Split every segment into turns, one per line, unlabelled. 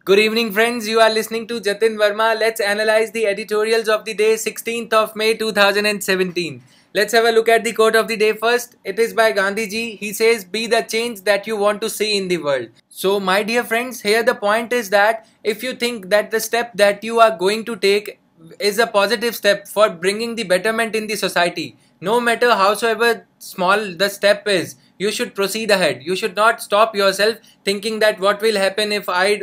Good evening, friends. You are listening to Jatin Verma. Let's analyze the editorials of the day, 16th of May 2017. Let's have a look at the quote of the day first. It is by Gandhi ji. He says, "Be the change that you want to see in the world." So, my dear friends, here the point is that if you think that the step that you are going to take is a positive step for bringing the betterment in the society, no matter howsoever small the step is, you should proceed ahead. You should not stop yourself thinking that what will happen if I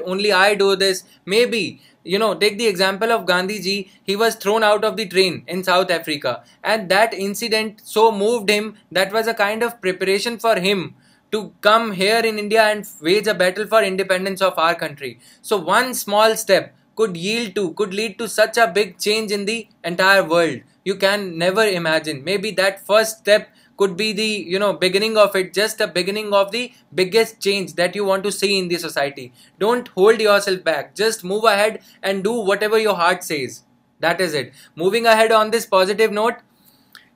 do this. Maybe, take the example of Gandhi ji. He was thrown out of the train in South Africa, and that incident so moved him. That was a kind of preparation for him to come here in India and wage a battle for independence of our country. So one small step could lead to such a big change in the entire world. You can never imagine. Maybe that first step could be the beginning of it, just a beginning of the biggest change that you want to see in the society. Don't hold yourself back. Just move ahead and do whatever your heart says. That is it. Moving ahead on this positive note,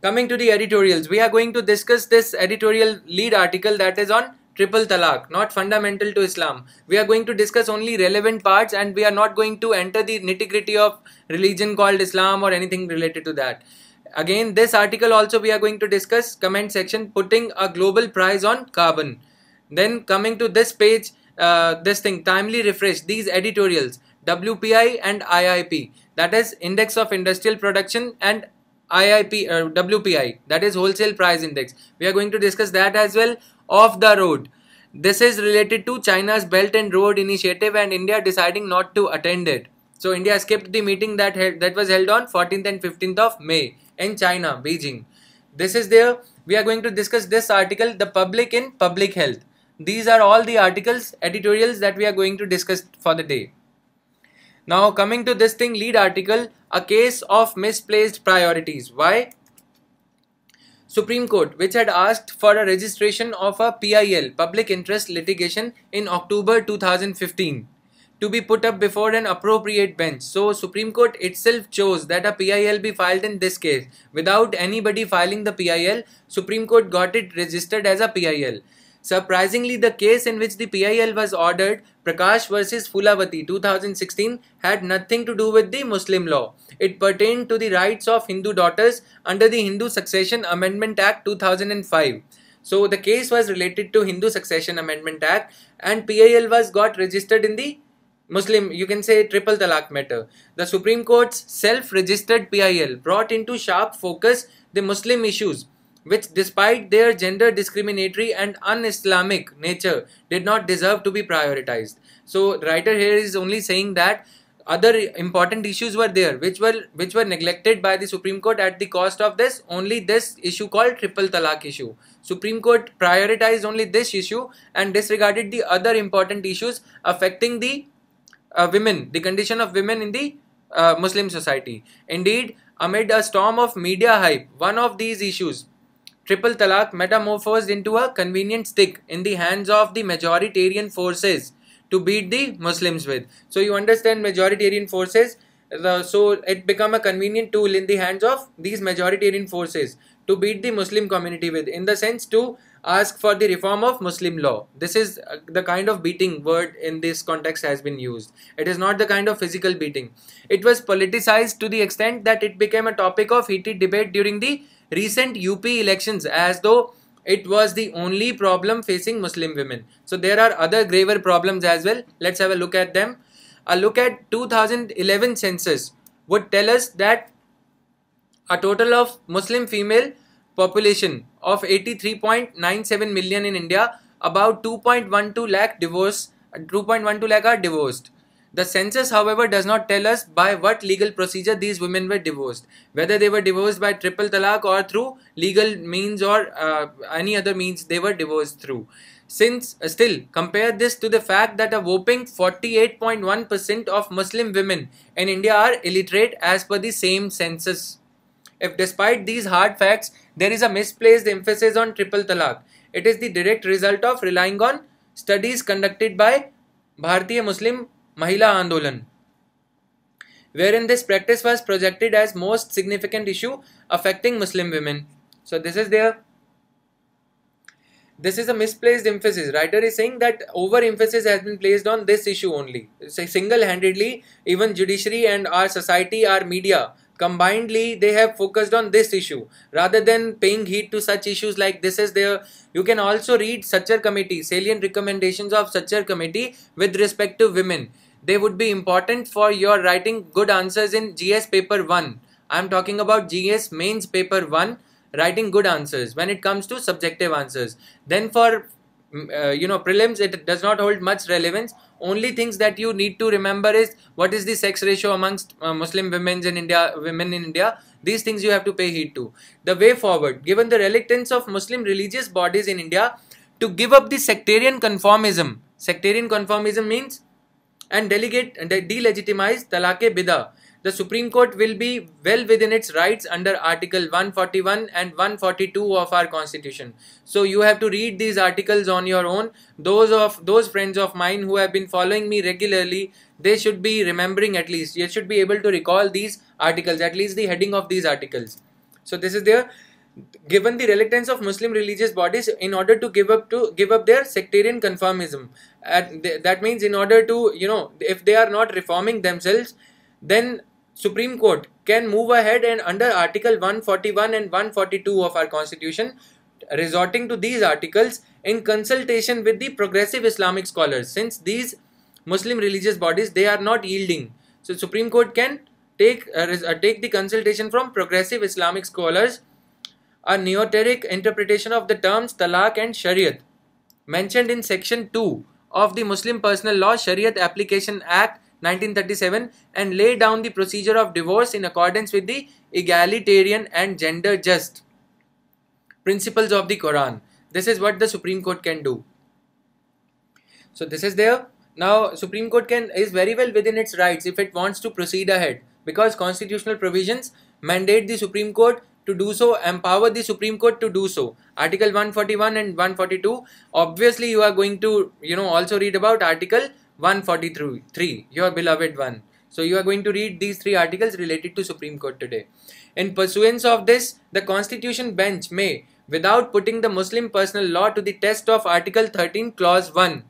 coming to the editorials, we are going to discuss this editorial lead article that is on triple talaq, not fundamental to Islam. We are going to discuss only relevant parts, and we are not going to enter the nitty-gritty of religion called Islam or anything related to that. Again, this article also we are going to discuss comment section, putting a global price on carbon. Then coming to this page, timely refresh these editorials, WPI and IIP, that is Index of Industrial Production, and IIP, WPI, that is Wholesale Price Index. We are going to discuss that as well. Off the road. This is related to China's Belt and Road Initiative and India deciding not to attend it. So India skipped the meeting that was held on 14th and 15th of May in China, Beijing. This is there. We are going to discuss this article, The Public in Public Health. These are all the editorials that we are going to discuss for the day. Now coming to this lead article, a case of misplaced priorities. Why? Supreme Court, which had asked for a registration of a PIL, public interest litigation, in October 2015 to be put up before an appropriate bench. So Supreme Court itself chose that a PIL be filed in this case. Without anybody filing the PIL, Supreme Court got it registered as a PIL. Surprisingly, the case in which the PIL was ordered, Prakash versus Fulavati 2016, had nothing to do with the Muslim law. It pertained to the rights of Hindu daughters under the Hindu Succession Amendment Act 2005. So the case was related to Hindu Succession Amendment Act, and PIL got registered in the Muslim, you can say, triple talaq matter. The Supreme Court's self-registered PIL brought into sharp focus the Muslim issues, which despite their gender discriminatory and un-Islamic nature did not deserve to be prioritized. So the writer here is only saying that other important issues were there which were neglected by the Supreme Court at the cost of only this issue called triple talaq issue. Supreme Court prioritized only this issue and disregarded the other important issues affecting the women, the condition of women in the Muslim society. Indeed, amid a storm of media hype, one of these issues, triple talaq, metamorphosed into a convenient stick in the hands of the majoritarian forces to beat the Muslims with. So you understand, majoritarian forces, so it become a convenient tool in the hands of these majoritarian forces to beat the Muslim community with, in the sense to ask for the reform of Muslim law. This is the kind of beating word in this context has been used. It is not the kind of physical beating. It was politicized to the extent that it became a topic of heated debate during the recent UP elections, as though it was the only problem facing Muslim women. So there are other graver problems as well. Let's have a look at them. A look at 2011 census would tell us that a total of Muslim female population of 83.97 million in India, about 2.12 lakh are divorced. The census, however, does not tell us by what legal procedure these women were divorced, whether they were divorced by triple talaq or through legal means or any other means they were divorced through. Since still, compare this to the fact that a whopping 48.1% of Muslim women in India are illiterate as per the same census. If despite these hard facts, there is a misplaced emphasis on triple talaq, it is the direct result of relying on studies conducted by Bharatiya Muslim Mahila Andolan, wherein this practice was projected as most significant issue affecting Muslim women. So this is there. this is a misplaced emphasis. Writer is saying that overemphasis has been placed on this issue only. Single-handedly, even judiciary and our society, our media, combinedly, they have focused on this issue rather than paying heed to such issues like this is there. You can also read Sachar Committee, salient recommendations of Sachar Committee with respect to women. They would be important for your writing good answers in GS paper 1. I am talking about GS mains paper 1, writing good answers when it comes to subjective answers. Then for prelims, it does not hold much relevance. Only things that you need to remember is what is the sex ratio amongst Muslim women in India. These things you have to pay heed to. The way forward, given the reluctance of Muslim religious bodies in India to give up the sectarian conformism. Sectarian conformism means and delegitimize talaq-e-bida. The Supreme Court will be well within its rights under Article 141 and 142 of our Constitution. So you have to read these articles on your own. Those friends of mine who have been following me regularly, they should be remembering at least. You should be able to recall these articles, at least the heading of these articles. So this is there. Given the reluctance of Muslim religious bodies in order to give up their sectarian conformism, that means in order to if they are not reforming themselves, then Supreme Court can move ahead and under Article 141 and 142 of our Constitution, resorting to these articles in consultation with the progressive Islamic scholars. Since these Muslim religious bodies, they are not yielding, so Supreme Court can take the consultation from progressive Islamic scholars. A neoteric interpretation of the terms talaq and shariat mentioned in section 2 of the Muslim Personal Law Shariat Application Act 1937 and lay down the procedure of divorce in accordance with the egalitarian and gender just principles of the Quran. This is what the Supreme Court can do. So this is there. Now Supreme Court is very well within its rights if it wants to proceed ahead, because constitutional provisions mandate the Supreme Court to do so, empower the Supreme Court to do so. Article 141 and 142. Obviously you are going to also read about Article 143, your beloved one. So you are going to read these 3 articles related to Supreme Court today. In pursuance of this, the Constitution Bench may, without putting the Muslim personal law to the test of Article 13 Clause 1,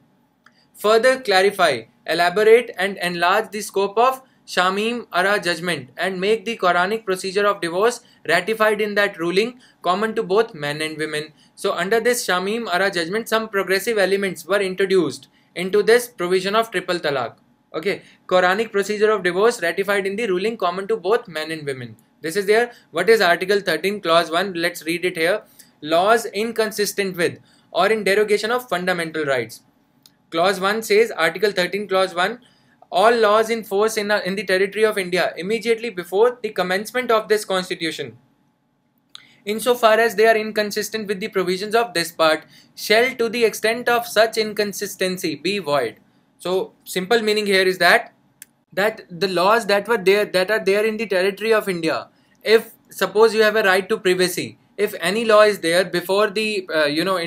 further clarify, elaborate and enlarge the scope of Shamim Ara judgment and make the Quranic procedure of divorce ratified in that ruling common to both men and women. So under this Shamim Ara judgment, some progressive elements were introduced into this provision of triple talaq. Okay, Quranic procedure of divorce ratified in the ruling common to both men and women. This is there. What is Article 13 Clause 1? Let's read it here. Laws inconsistent with or in derogation of fundamental rights. Clause 1 says, Article 13 Clause 1, all laws in force in the territory of India immediately before the commencement of this Constitution, insofar as they are inconsistent with the provisions of this part, shall to the extent of such inconsistency be void. So simple meaning here is that the laws that are there in the territory of India, if suppose you have a right to privacy, if any law is there before the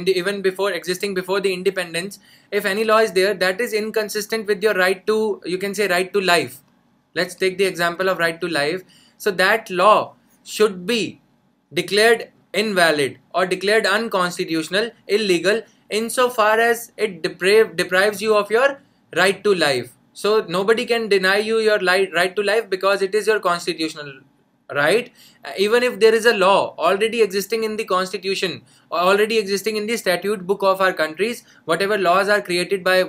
even before existing before the independence, if any law is there that is inconsistent with your right to, you can say, right to life. Let's take the example of right to life. So that law should be declared invalid or declared unconstitutional, illegal, insofar as it deprives you of your right to life. So nobody can deny you your right to life because it is your constitutional right. Even if there is a law already existing in the Constitution, or already existing in the statute book of our countries, whatever laws were created by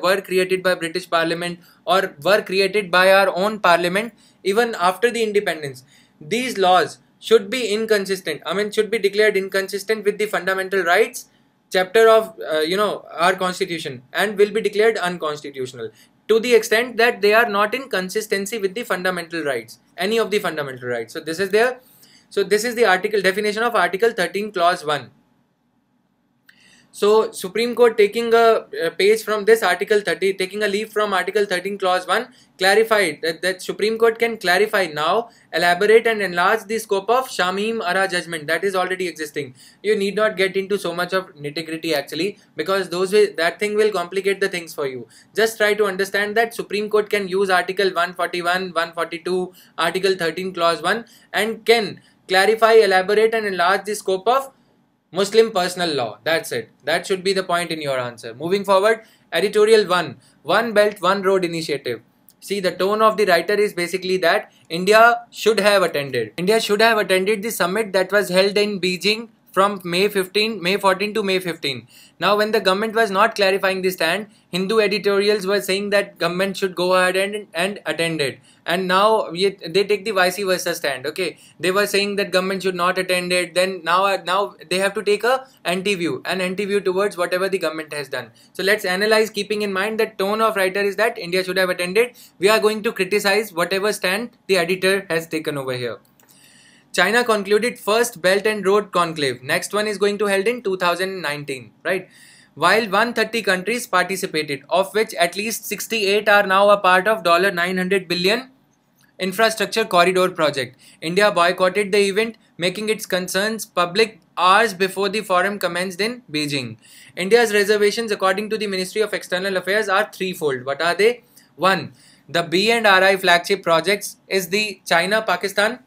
British Parliament or were created by our own Parliament, even after the independence, these laws should be inconsistent. Should be declared inconsistent with the fundamental rights chapter of our Constitution and will be declared unconstitutional to the extent that they are not in consistency with the fundamental rights, any of the fundamental rights. So this is there. So this is the article definition of Article 13 Clause 1. So Supreme Court, taking a page from this Article 30, taking a leaf from Article 13 Clause 1, clarified that Supreme Court can clarify now, elaborate and enlarge the scope of Shamim Ara judgment that is already existing. You need not get into so much of nitty-gritty actually, because that thing will complicate the things for you. Just try to understand that Supreme Court can use Article 141, 142, Article 13 Clause 1 and can clarify, elaborate and enlarge the scope of Muslim personal law. That's it. That should be the point in your answer. Moving forward, editorial 1. One Belt, One Road initiative. See, the tone of the writer is basically that India should have attended. India should have attended the summit that was held in Beijing from May 14 to May 15. Now, when the government was not clarifying the stand, Hindu editorials were saying that government should go ahead and attend it. And now they take the vice versa stand. Okay, they were saying that government should not attend it. Then now they have to take an anti-view towards whatever the government has done. So let's analyze, keeping in mind that tone of writer is that India should have attended. We are going to criticize whatever stand the editor has taken over here. China concluded first Belt and Road Conclave. Next one is going to held in 2019, right? While 130 countries participated, of which at least 68 are now a part of $900 billion infrastructure corridor project. India boycotted the event, making its concerns public hours before the forum commenced in Beijing. India's reservations, according to the Ministry of External Affairs, are threefold. What are they? 1. The B&RI flagship projects is the China-Pakistan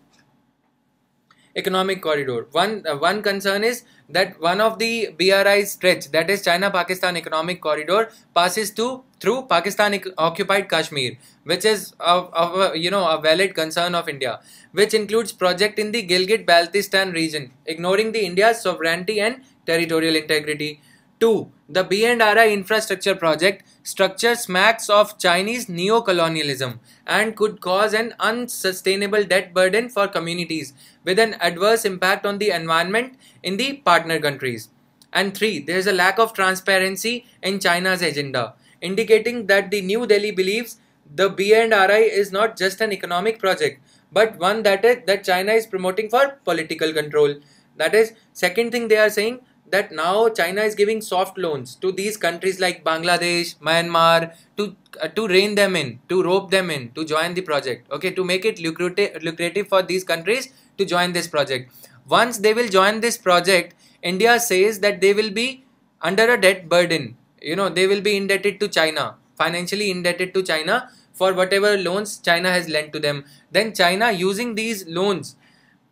economic corridor. One concern is that one of the BRI's stretch, that is China-Pakistan economic corridor, passes through Pakistan occupied Kashmir, which is a valid concern of India, which includes project in the Gilgit-Baltistan region, ignoring the India's sovereignty and territorial integrity. 2. The B&RI infrastructure project structure smacks of Chinese neo-colonialism and could cause an unsustainable debt burden for communities with an adverse impact on the environment in the partner countries. And 3. There is a lack of transparency in China's agenda, indicating that the New Delhi believes the B&RI is not just an economic project, but one that China is promoting for political control. That is, second thing they are saying, that now China is giving soft loans to these countries like Bangladesh, Myanmar to rein them in, to rope them in, to join the project. Okay, to make it lucrative for these countries to join this project. Once they will join this project, India says that they will be under a debt burden. They will be indebted to China, financially indebted to China for whatever loans China has lent to them. Then China, using these loans,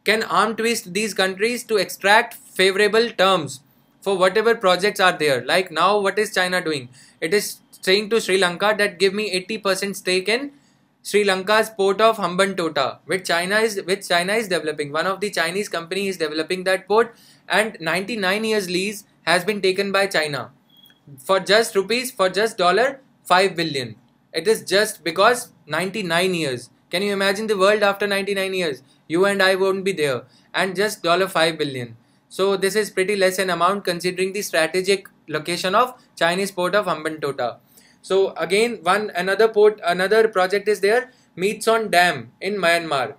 can arm twist these countries to extract favorable terms for whatever projects are there. Like now, what is China doing? It is saying to Sri Lanka that give me 80% stake in Sri Lanka's port of Hambantota, which China is developing. One of the Chinese company is developing that port, and 99 years lease has been taken by China for just $5 billion. It is just because 99 years. Can you imagine the world after 99 years? You and I won't be there, and just $5 billion. So this is pretty less an amount considering the strategic location of Chinese port of Hambantota. So again, another project is there, Meetson Dam in Myanmar,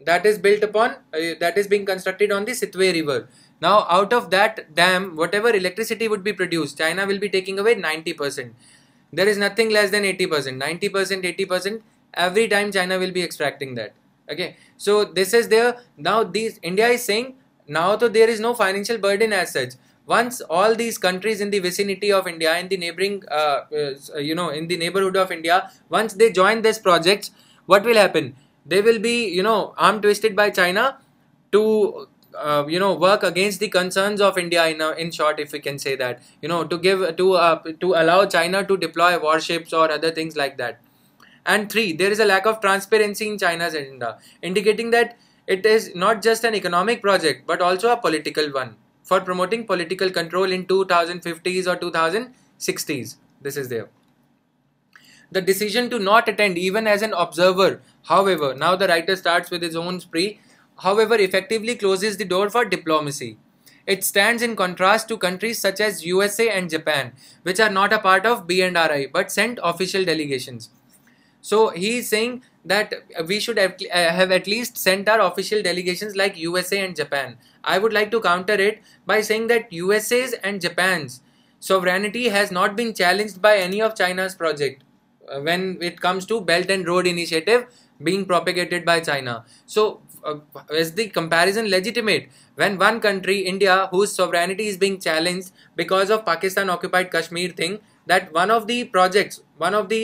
that is built upon that is being constructed on the Sitwe River. Now out of that dam, whatever electricity would be produced, China will be taking away 90%. There is nothing less than 80%, 90%, 80%. Every time China will be extracting that. Okay, so this is there. Now India is saying, now so there is no financial burden as such. Once all these countries in the vicinity of India, in the neighboring, in the neighborhood of India, once they join this project, what will happen? They will be, arm twisted by China to, work against the concerns of India. In short, if we can say that, to allow China to deploy warships or other things like that. And 3, there is a lack of transparency in China's agenda, indicating that it is not just an economic project but also a political one for promoting political control in 2050s or 2060s. This is there. The decision to not attend even as an observer, however, now the writer starts with his own spree, however, effectively closes the door for diplomacy. It stands in contrast to countries such as USA and Japan, which are not a part of B&RI but sent official delegations. So he is saying that we should have at least sent our official delegations like USA and Japan. I would like to counter it by saying that USA's and Japan's sovereignty has not been challenged by any of China's project when it comes to Belt and Road Initiative being propagated by China. So is the comparison legitimate when one country, India, whose sovereignty is being challenged because of Pakistan occupied Kashmir thing, that one of the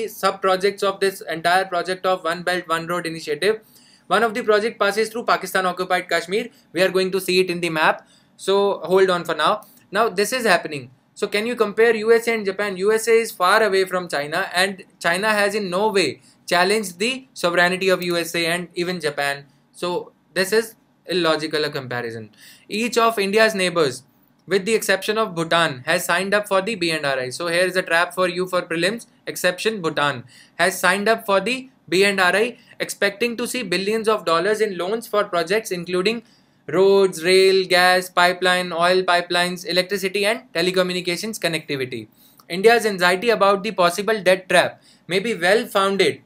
sub-projects of this entire project of One Belt, One Road initiative, one of the project passes through Pakistan occupied Kashmir. We are going to see it in the map. So hold on for now. Now this is happening. So can you compare USA and Japan? USA is far away from China, and China has in no way challenged the sovereignty of USA and even Japan. So this is illogical a comparison. Each of India's neighbors, with the exception of Bhutan, has signed up for the B&RI. So here is a trap for you for prelims. Exception Bhutan has signed up for the B&RI, expecting to see billions of dollars in loans for projects including roads, rail, gas, pipeline, oil pipelines, electricity and telecommunications connectivity. India's anxiety about the possible debt trap may be well founded,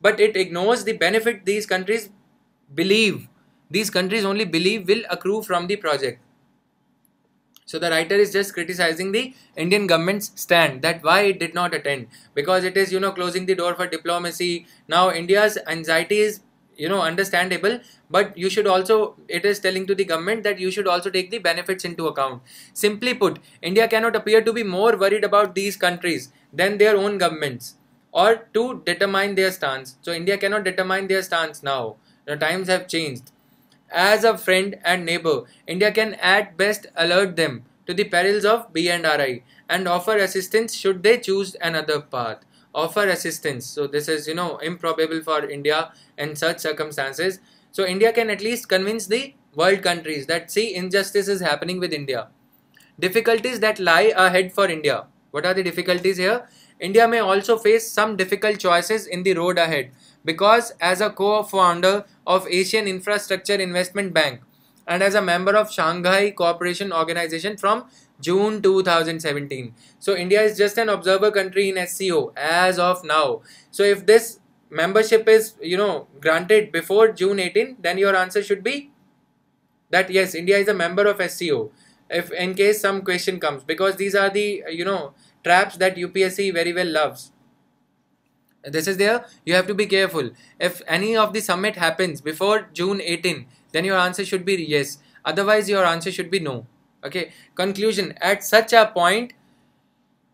but it ignores the benefit these countries only believe will accrue from the project. So the writer is just criticizing the Indian government's stand, that why it did not attend, because it is, closing the door for diplomacy. Now India's anxiety is, understandable, but you should also, it is telling to the government that you should also take the benefits into account. Simply put, India cannot appear to be more worried about these countries than their own governments, or to determine their stance. So India cannot determine their stance now. The times have changed. As a friend and neighbor, India can at best alert them to the perils of B&RI and offer assistance should they choose another path. Offer assistance. So this is, improbable for India in such circumstances. So India can at least convince the world countries that, see, injustice is happening with India. Difficulties that lie ahead for India. What are the difficulties here? India may also face some difficult choices in the road ahead, because as a co-founder of Asian Infrastructure Investment Bank and as a member of Shanghai Cooperation Organization from June 2017. So India is just an observer country in SCO as of now. So if this membership is, granted before June 18, then your answer should be that yes, India is a member of SCO. If in case some question comes, because these are the, traps that UPSC very well loves. This is there, you have to be careful. If any of the summit happens before June 18, then your answer should be yes. Otherwise, your answer should be no. Okay. Conclusion. At such a point,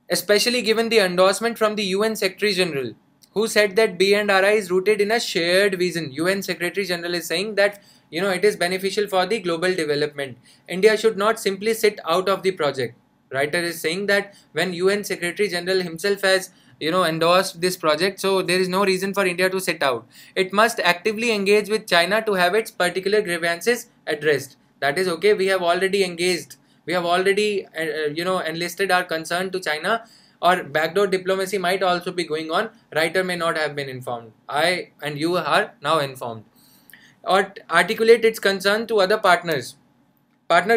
especially given the endorsement from the UN Secretary General, who said that B&RI is rooted in a shared vision. UN Secretary General is saying that, it is beneficial for the global development. India should not simply sit out of the project. Writer is saying that when UN Secretary General himself has endorsed this project, so there is no reason for India to sit out. It must actively engage with China to have its particular grievances addressed. That is okay. We have already engaged. We have already enlisted our concern to China, or backdoor diplomacy might also be going on. Writer may not have been informed. I and you are now informed. Or articulate its concern to other partner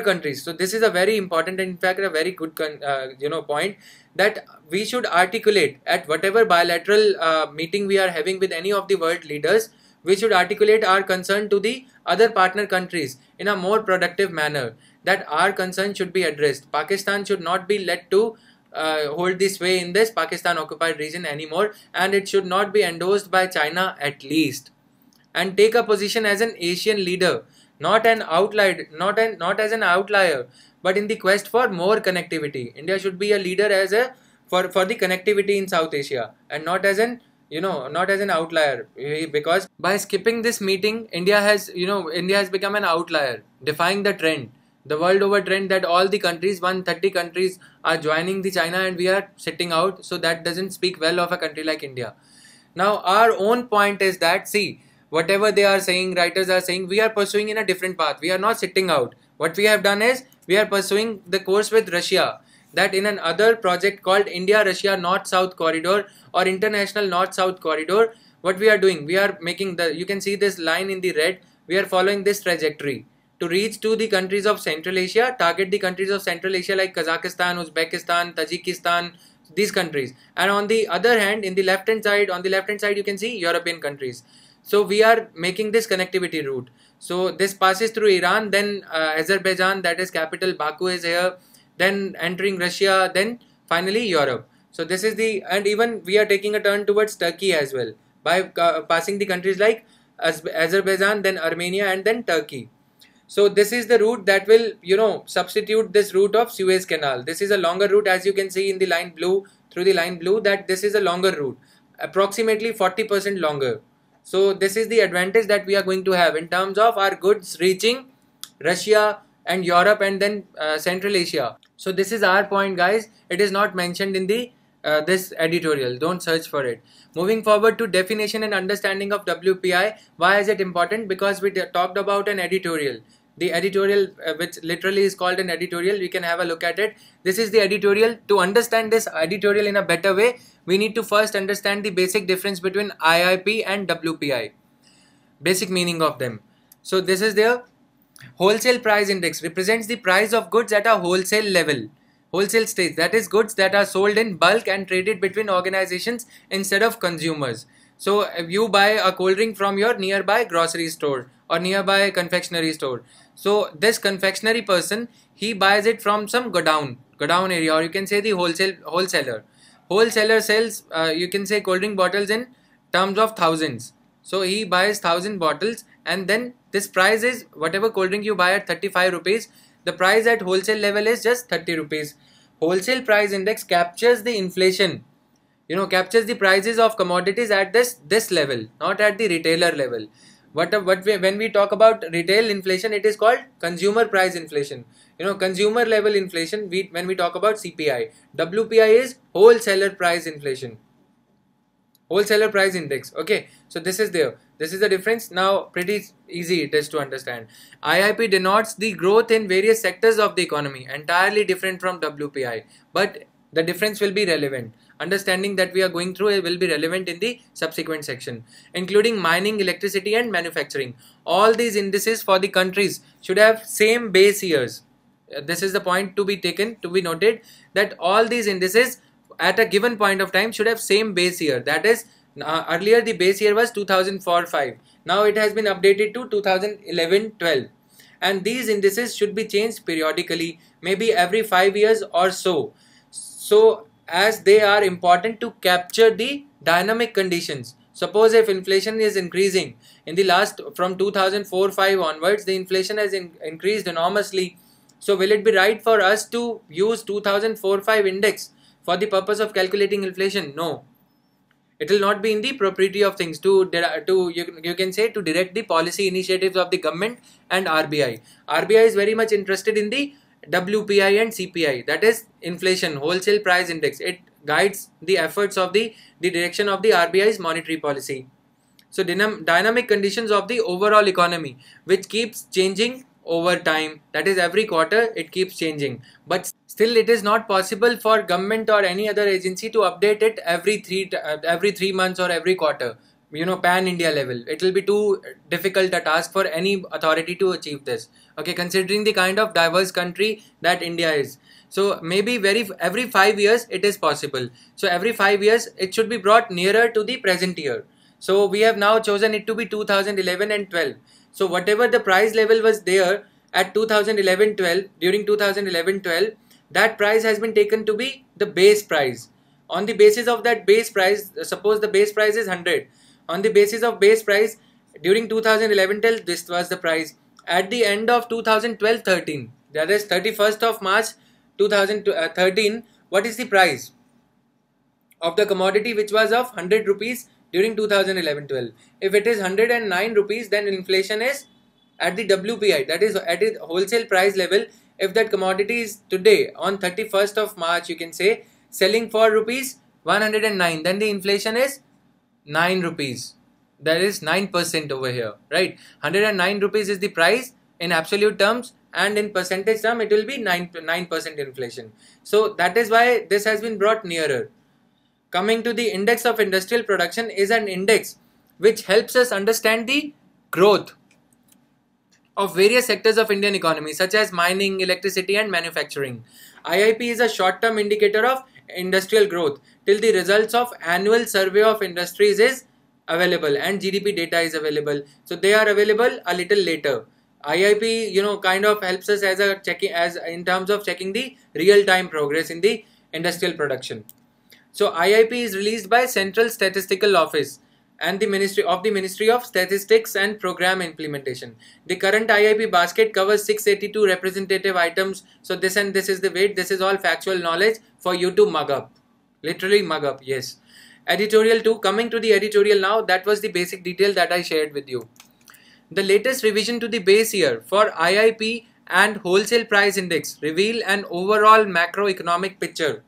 countries. So this is a very important and in fact a very good point, that we should articulate at whatever bilateral meeting we are having with any of the world leaders. We should articulate our concern to the other partner countries in a more productive manner, that our concern should be addressed. Pakistan should not be let to hold the sway in this Pakistan occupied region anymore, and it should not be endorsed by China at least. And take a position as an Asian leader, not an outlier, not as an outlier, but in the quest for more connectivity. India should be a leader as a for the connectivity in South Asia, and not as an outlier, because by skipping this meeting, India has become an outlier, defying the trend, the world over trend, that all the countries, 130 countries, are joining the China and we are sitting out. So that doesn't speak well of a country like India. Now our own point is that, see, whatever they are saying, writers are saying, we are pursuing in a different path. We are not sitting out. What we have done is, we are pursuing the course with Russia, that in another project called India-Russia North-South Corridor or International North-South Corridor, what we are doing, we are making you can see this line in the red, we are following this trajectory to reach to the countries of Central Asia, target the countries of Central Asia like Kazakhstan, Uzbekistan, Tajikistan, these countries. And on the other hand, on the left hand side, you can see European countries. So we are making this connectivity route. So this passes through Iran, then Azerbaijan, that is capital Baku is here, then entering Russia, then finally Europe. So this is and even we are taking a turn towards Turkey as well, by passing the countries like Azerbaijan, then Armenia, and then Turkey. So this is the route that will, substitute this route of Suez Canal. This is a longer route, as you can see in the line blue, through the line blue, that this is a longer route, approximately 40% longer. So this is the advantage that we are going to have in terms of our goods reaching Russia, and Europe, and then Central Asia. So this is our point, guys. It is not mentioned in the this editorial. Don't search for it. Moving forward to definition and understanding of WPI. Why is it important? Because we talked about an editorial. The editorial, which literally is called an editorial, we can have a look at it. This is the editorial. To understand this editorial in a better way, we need to first understand the basic difference between IIP and WPI. Basic meaning of them. So this is their wholesale price index, represents the price of goods at a wholesale level. Wholesale stage, that is goods that are sold in bulk and traded between organizations instead of consumers. So if you buy a cold drink from your nearby grocery store or nearby confectionery store, so this confectionery person, he buys it from some godown area, or you can say the wholesaler. Wholesaler sells, you can say, cold drink bottles in terms of thousands. So he buys 1,000 bottles, and then this price is whatever cold drink you buy at 35 rupees, the price at wholesale level is just 30 rupees. Wholesale price index captures the inflation, captures the prices of commodities at this level, not at the retailer level. When we talk about retail inflation, it is called consumer price inflation. Consumer level inflation, when we talk about CPI. WPI is wholesaler price inflation. Wholesaler price index. Okay, so this is there. This is the difference. Now pretty easy it is to understand. IIP denotes the growth in various sectors of the economy, entirely different from WPI, but the difference will be relevant. Understanding that we are going through will be relevant in the subsequent section, including mining, electricity and manufacturing. All these indices for the countries should have same base years. This is the point to be taken, to be noted, that all these indices at a given point of time should have same base year. That is, earlier the base year was 2004-05. Now it has been updated to 2011-12. And these indices should be changed periodically, maybe every 5 years or so. So as they are important to capture the dynamic conditions. Suppose if inflation is increasing in the last, from 2004-05 onwards, the inflation has increased enormously. So will it be right for us to use 2004-05 index for the purpose of calculating inflation? No. It will not be in the propriety of things you can say, to direct the policy initiatives of the government and RBI. RBI is very much interested in the WPI and CPI, that is inflation, wholesale price index. It guides the efforts of the direction of the RBI's monetary policy. So dynamic conditions of the overall economy, which keeps changing over time, that is every quarter it keeps changing, but still it is not possible for government or any other agency to update it every 3 months or every quarter, pan India level. It will be too difficult a task for any authority to achieve this, okay, considering the kind of diverse country that India is. So maybe every 5 years it is possible. So every 5 years it should be brought nearer to the present year. So we have now chosen it to be 2011 and 12. So whatever the price level was there at 2011-12, during 2011-12, that price has been taken to be the base price. On the basis of that base price, suppose the base price is 100. On the basis of base price, during 2011-12, this was the price. At the end of 2012-13, that is 31st of March 2013, what is the price of the commodity which was of 100 rupees during 2011-12? If it is 109 rupees, then inflation is at the WPI, that is at its wholesale price level. If that commodity is today on 31st of March, you can say, selling for rupees 109, then the inflation is 9 rupees. That is 9% over here, right? 109 rupees is the price in absolute terms, and in percentage term it will be 9% inflation. So that is why this has been brought nearer. Coming to the index of industrial production, is an index which helps us understand the growth of various sectors of Indian economy, such as mining, electricity and manufacturing. IIP is a short-term indicator of industrial growth till the results of annual survey of industries is available and GDP data is available. So they are available a little later. IIP, kind of helps us as in terms of checking the real-time progress in the industrial production. So IIP is released by Central Statistical Office and the Ministry of Statistics and Program Implementation. The current IIP basket covers 682 representative items. So this is the weight. This is all factual knowledge for you to mug up. Literally mug up, yes. Editorial 2. Coming to the editorial now, that was the basic detail that I shared with you. The latest revision to the base year for IIP and wholesale price index reveal an overall macroeconomic picture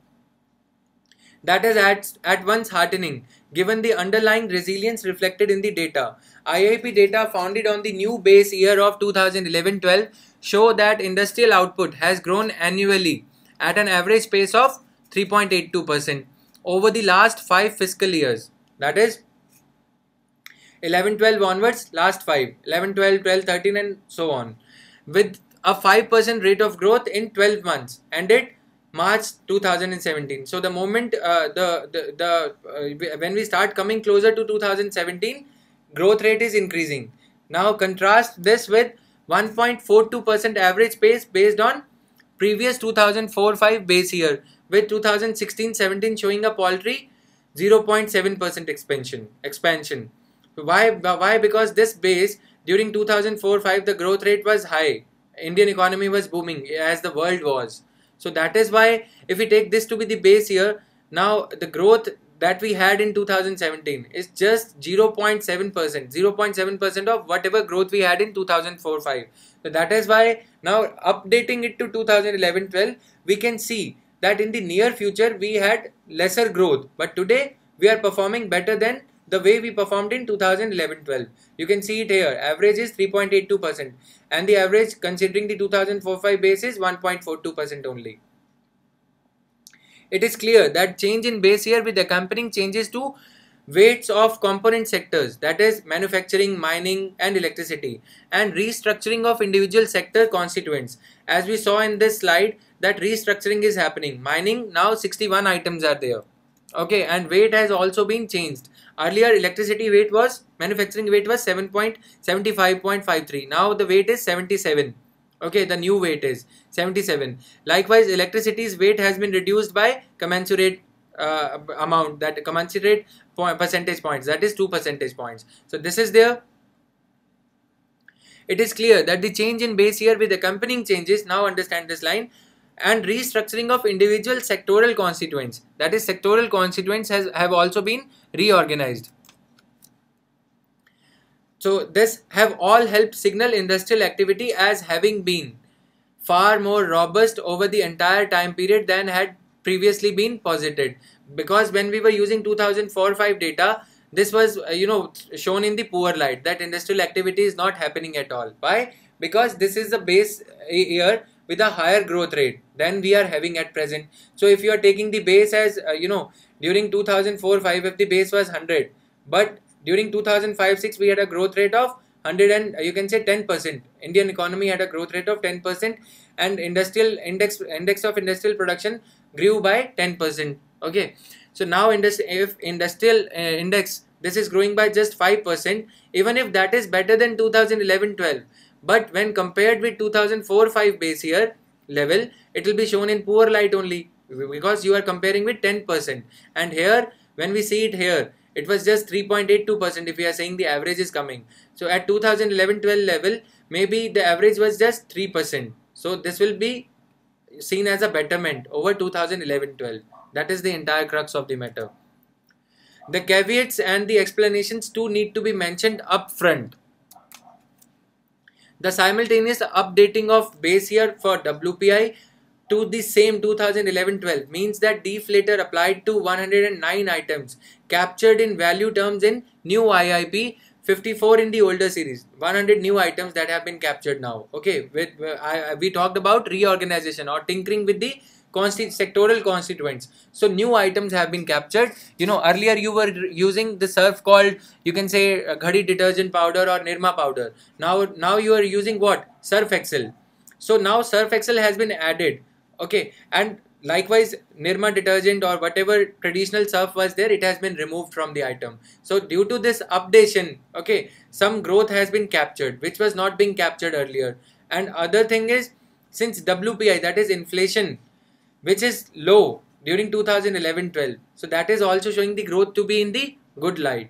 that is at once heartening given the underlying resilience reflected in the data. IIP data founded on the new base year of 2011-12 show that industrial output has grown annually at an average pace of 3.82% over the last 5 fiscal years. That is 11-12 onwards, last 5, 11-12, 12-13 and so on, with a 5% rate of growth in 12 months ended March 2017. So the moment when we start coming closer to 2017, growth rate is increasing. Now contrast this with 1.42% average pace based on previous 2004-5 base year, with 2016-17 showing a paltry 0.7% expansion. Why? Because this base during 2004-5 the growth rate was high. Indian economy was booming as the world was. So that is why if we take this to be the base year, now the growth that we had in 2017 is just 0.7%, 0.7% of whatever growth we had in 2004-5. So that is why now updating it to 2011-12, we can see that in the near future we had lesser growth, but today we are performing better than the way we performed in 2011-12. You can see it here, average is 3.82% and the average considering the 2004-5 base is 1.42% only. It is clear that change in base year with accompanying changes to weights of component sectors, that is manufacturing, mining and electricity, and restructuring of individual sector constituents. As we saw in this slide that restructuring is happening. Mining, now 61 items are there. Okay, and weight has also been changed. Earlier electricity weight was, manufacturing weight was 75.53. Now the weight is 77. Okay, the new weight is 77. Likewise, electricity's weight has been reduced by commensurate amount, that commensurate percentage points, that is 2 percentage points. So this is there. It is clear that the change in base year with accompanying changes, now understand this line, and restructuring of individual sectoral constituents, that is sectoral constituents have also been reorganized. So this have all helped signal industrial activity as having been far more robust over the entire time period than had previously been posited. Because when we were using 2004-5 data, this was shown in the poor light, that industrial activity is not happening at all. Why? Because this is the base year with a higher growth rate than we are having at present. So if you are taking the base as during 2004-5 if the base was 100, but during 2005-6 we had a growth rate of 100 and you can say 10%. Indian economy had a growth rate of 10% and industrial index of industrial production grew by 10%. Okay, so now if industrial index, this is growing by just 5%, even if that is better than 2011-12, but when compared with 2004-5 base year level, it will be shown in poor light only, because you are comparing with 10%, and here when we see it here, it was just 3.82% if we are saying the average is coming. So at 2011-12 level, maybe the average was just 3%. So this will be seen as a betterment over 2011-12. That is the entire crux of the matter. The caveats and the explanations too need to be mentioned up front. The simultaneous updating of base year for WPI to the same 2011-12 means that deflator applied to 109 items captured in value terms in new IIP, 54 in the older series, 100 new items that have been captured now. Okay, we talked about reorganization or tinkering with the sectoral constituents. So new items have been captured. Earlier you were using the surf called, you can say, Ghadi detergent powder or Nirma powder. Now you are using what? Surf Excel. So now Surf Excel has been added. Okay, and likewise Nirma detergent or whatever traditional surf was there, it has been removed from the item. So due to this updation, okay, some growth has been captured which was not being captured earlier. And other thing is, since WPI, that is inflation, which is low during 2011-12, so that is also showing the growth to be in the good light.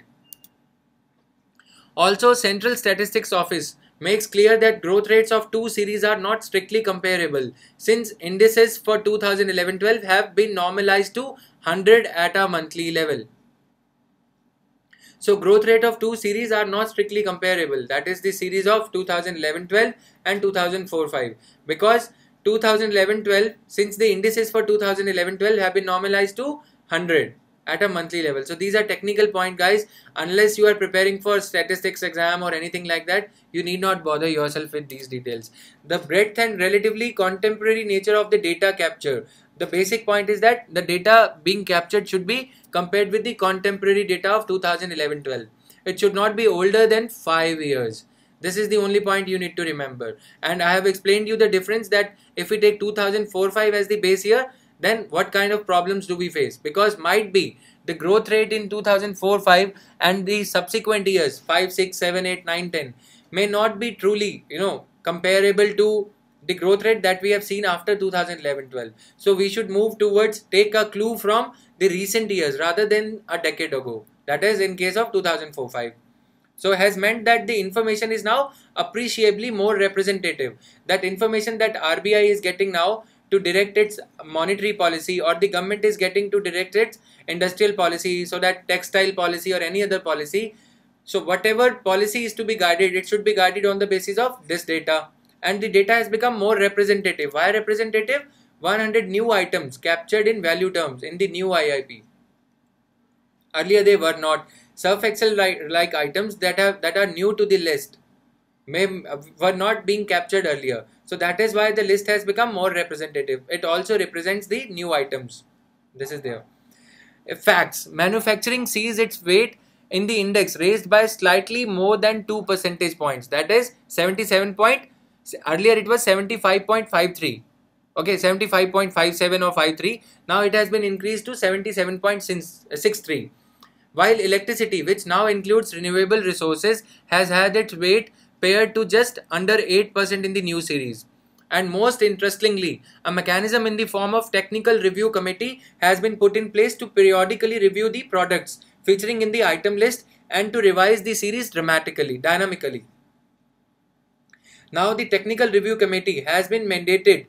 Also, Central Statistics Office makes clear that growth rates of two series are not strictly comparable, since indices for 2011-12 have been normalized to 100 at a monthly level. So growth rate of two series are not strictly comparable. That is the series of 2011-12 and 2004-5. Because 2011-12, since the indices for 2011-12 have been normalized to 100 at a monthly level. So these are technical point, guys. Unless you are preparing for statistics exam or anything like that, you need not bother yourself with these details. The breadth and relatively contemporary nature of the data capture. The basic point is that the data being captured should be compared with the contemporary data of 2011-12. It should not be older than 5 years. This is the only point you need to remember. And I have explained you the difference that if we take 2004-5 as the base year, then what kind of problems do we face? Because might be the growth rate in 2004-5 and the subsequent years 5, 6, 7, 8, 9, 10 may not be truly, comparable to the growth rate that we have seen after 2011-12. So we should move towards take a clue from the recent years rather than a decade ago. That is in case of 2004-5. So it has meant that the information is now appreciably more representative. That information that RBI is getting now to direct its monetary policy, or the government is getting to direct its industrial policy, so that textile policy or any other policy. So whatever policy is to be guided, it should be guided on the basis of this data. And the data has become more representative. Why representative? 100 new items captured in value terms in the new IIP. Earlier they were not. Surf Excel like items that are new to the list were not being captured earlier. So that is why the list has become more representative. It also represents the new items. This is there. Facts. Manufacturing sees its weight in the index raised by slightly more than 2 percentage points. That is 77 point. Earlier it was 75.53. Okay, 75.57 or 53. Now it has been increased to 77.63. While electricity, which now includes renewable resources, has had its weight paired to just under 8% in the new series. And most interestingly, a mechanism in the form of technical review committee has been put in place to periodically review the products featuring in the item list and to revise the series dynamically. Now the technical review committee has been mandated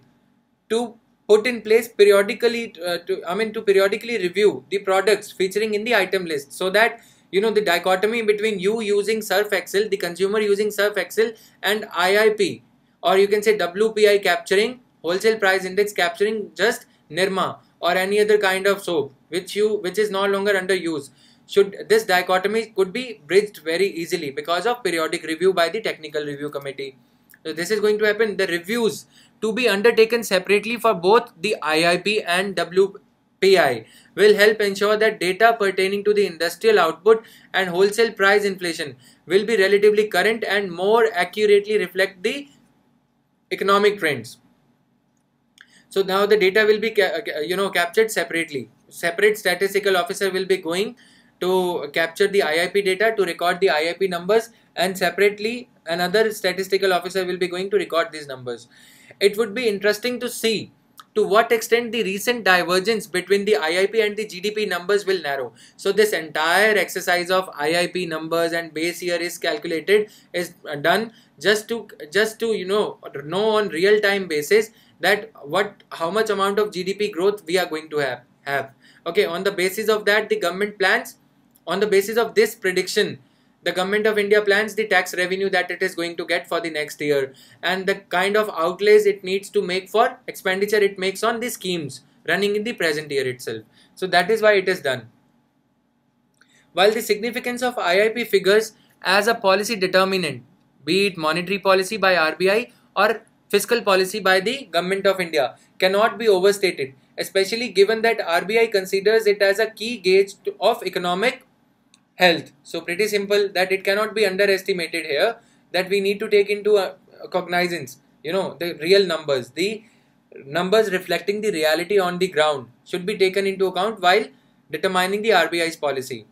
to put in place periodically to periodically review the products featuring in the item list, so that the dichotomy between you using Surf Excel, the consumer using Surf Excel, and IIP, or you can say WPI capturing wholesale price index capturing just Nirma or any other kind of soap which is no longer under use. This dichotomy could be bridged very easily because of periodic review by the technical review committee. So this is going to happen. The reviews to be undertaken separately for both the IIP and WPI will help ensure that data pertaining to the industrial output and wholesale price inflation will be relatively current and more accurately reflect the economic trends. So now the data will be captured separately. Separate statistical officer will be going to capture the IIP data to record the IIP numbers, and separately another statistical officer will be going to record these numbers. It would be interesting to see to what extent the recent divergence between the IIP and the GDP numbers will narrow. So this entire exercise of IIP numbers and base year is calculated, is done just to know on real time basis that how much amount of GDP growth we are going to have. Okay, on the basis of that, the government plans, on the basis of this prediction, the government of India plans the tax revenue that it is going to get for the next year, and the kind of outlays it needs to make for expenditure it makes on the schemes running in the present year itself. So that is why it is done. While the significance of IIP figures as a policy determinant, be it monetary policy by RBI or fiscal policy by the government of India, cannot be overstated, especially given that RBI considers it as a key gauge of economic health. So pretty simple that it cannot be underestimated here, that we need to take into cognizance the real numbers, the numbers reflecting the reality on the ground should be taken into account while determining the RBI's policy.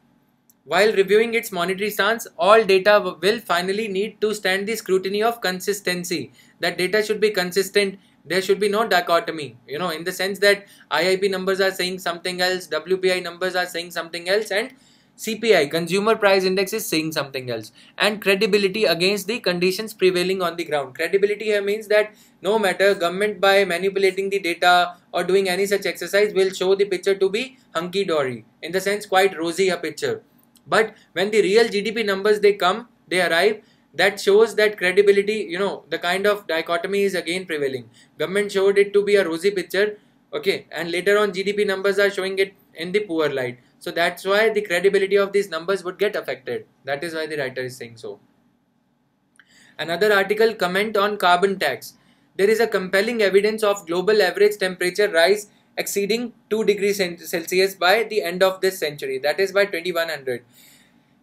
While reviewing its monetary stance, all data will finally need to stand the scrutiny of consistency. That data should be consistent. There should be no dichotomy, in the sense that IIP numbers are saying something else, WPI numbers are saying something else, and CPI, Consumer Price Index, is saying something else. And credibility against the conditions prevailing on the ground. Credibility here means that no matter government by manipulating the data or doing any such exercise will show the picture to be hunky-dory, in the sense quite rosy a picture. But when the real GDP numbers they arrive, that shows that credibility, the kind of dichotomy is again prevailing. Government showed it to be a rosy picture, okay, and later on GDP numbers are showing it in the poor light. So that's why the credibility of these numbers would get affected. That is why the writer is saying so. Another article, comment on carbon tax. There is a compelling evidence of global average temperature rise exceeding 2 degrees Celsius by the end of this century, that is by 2100.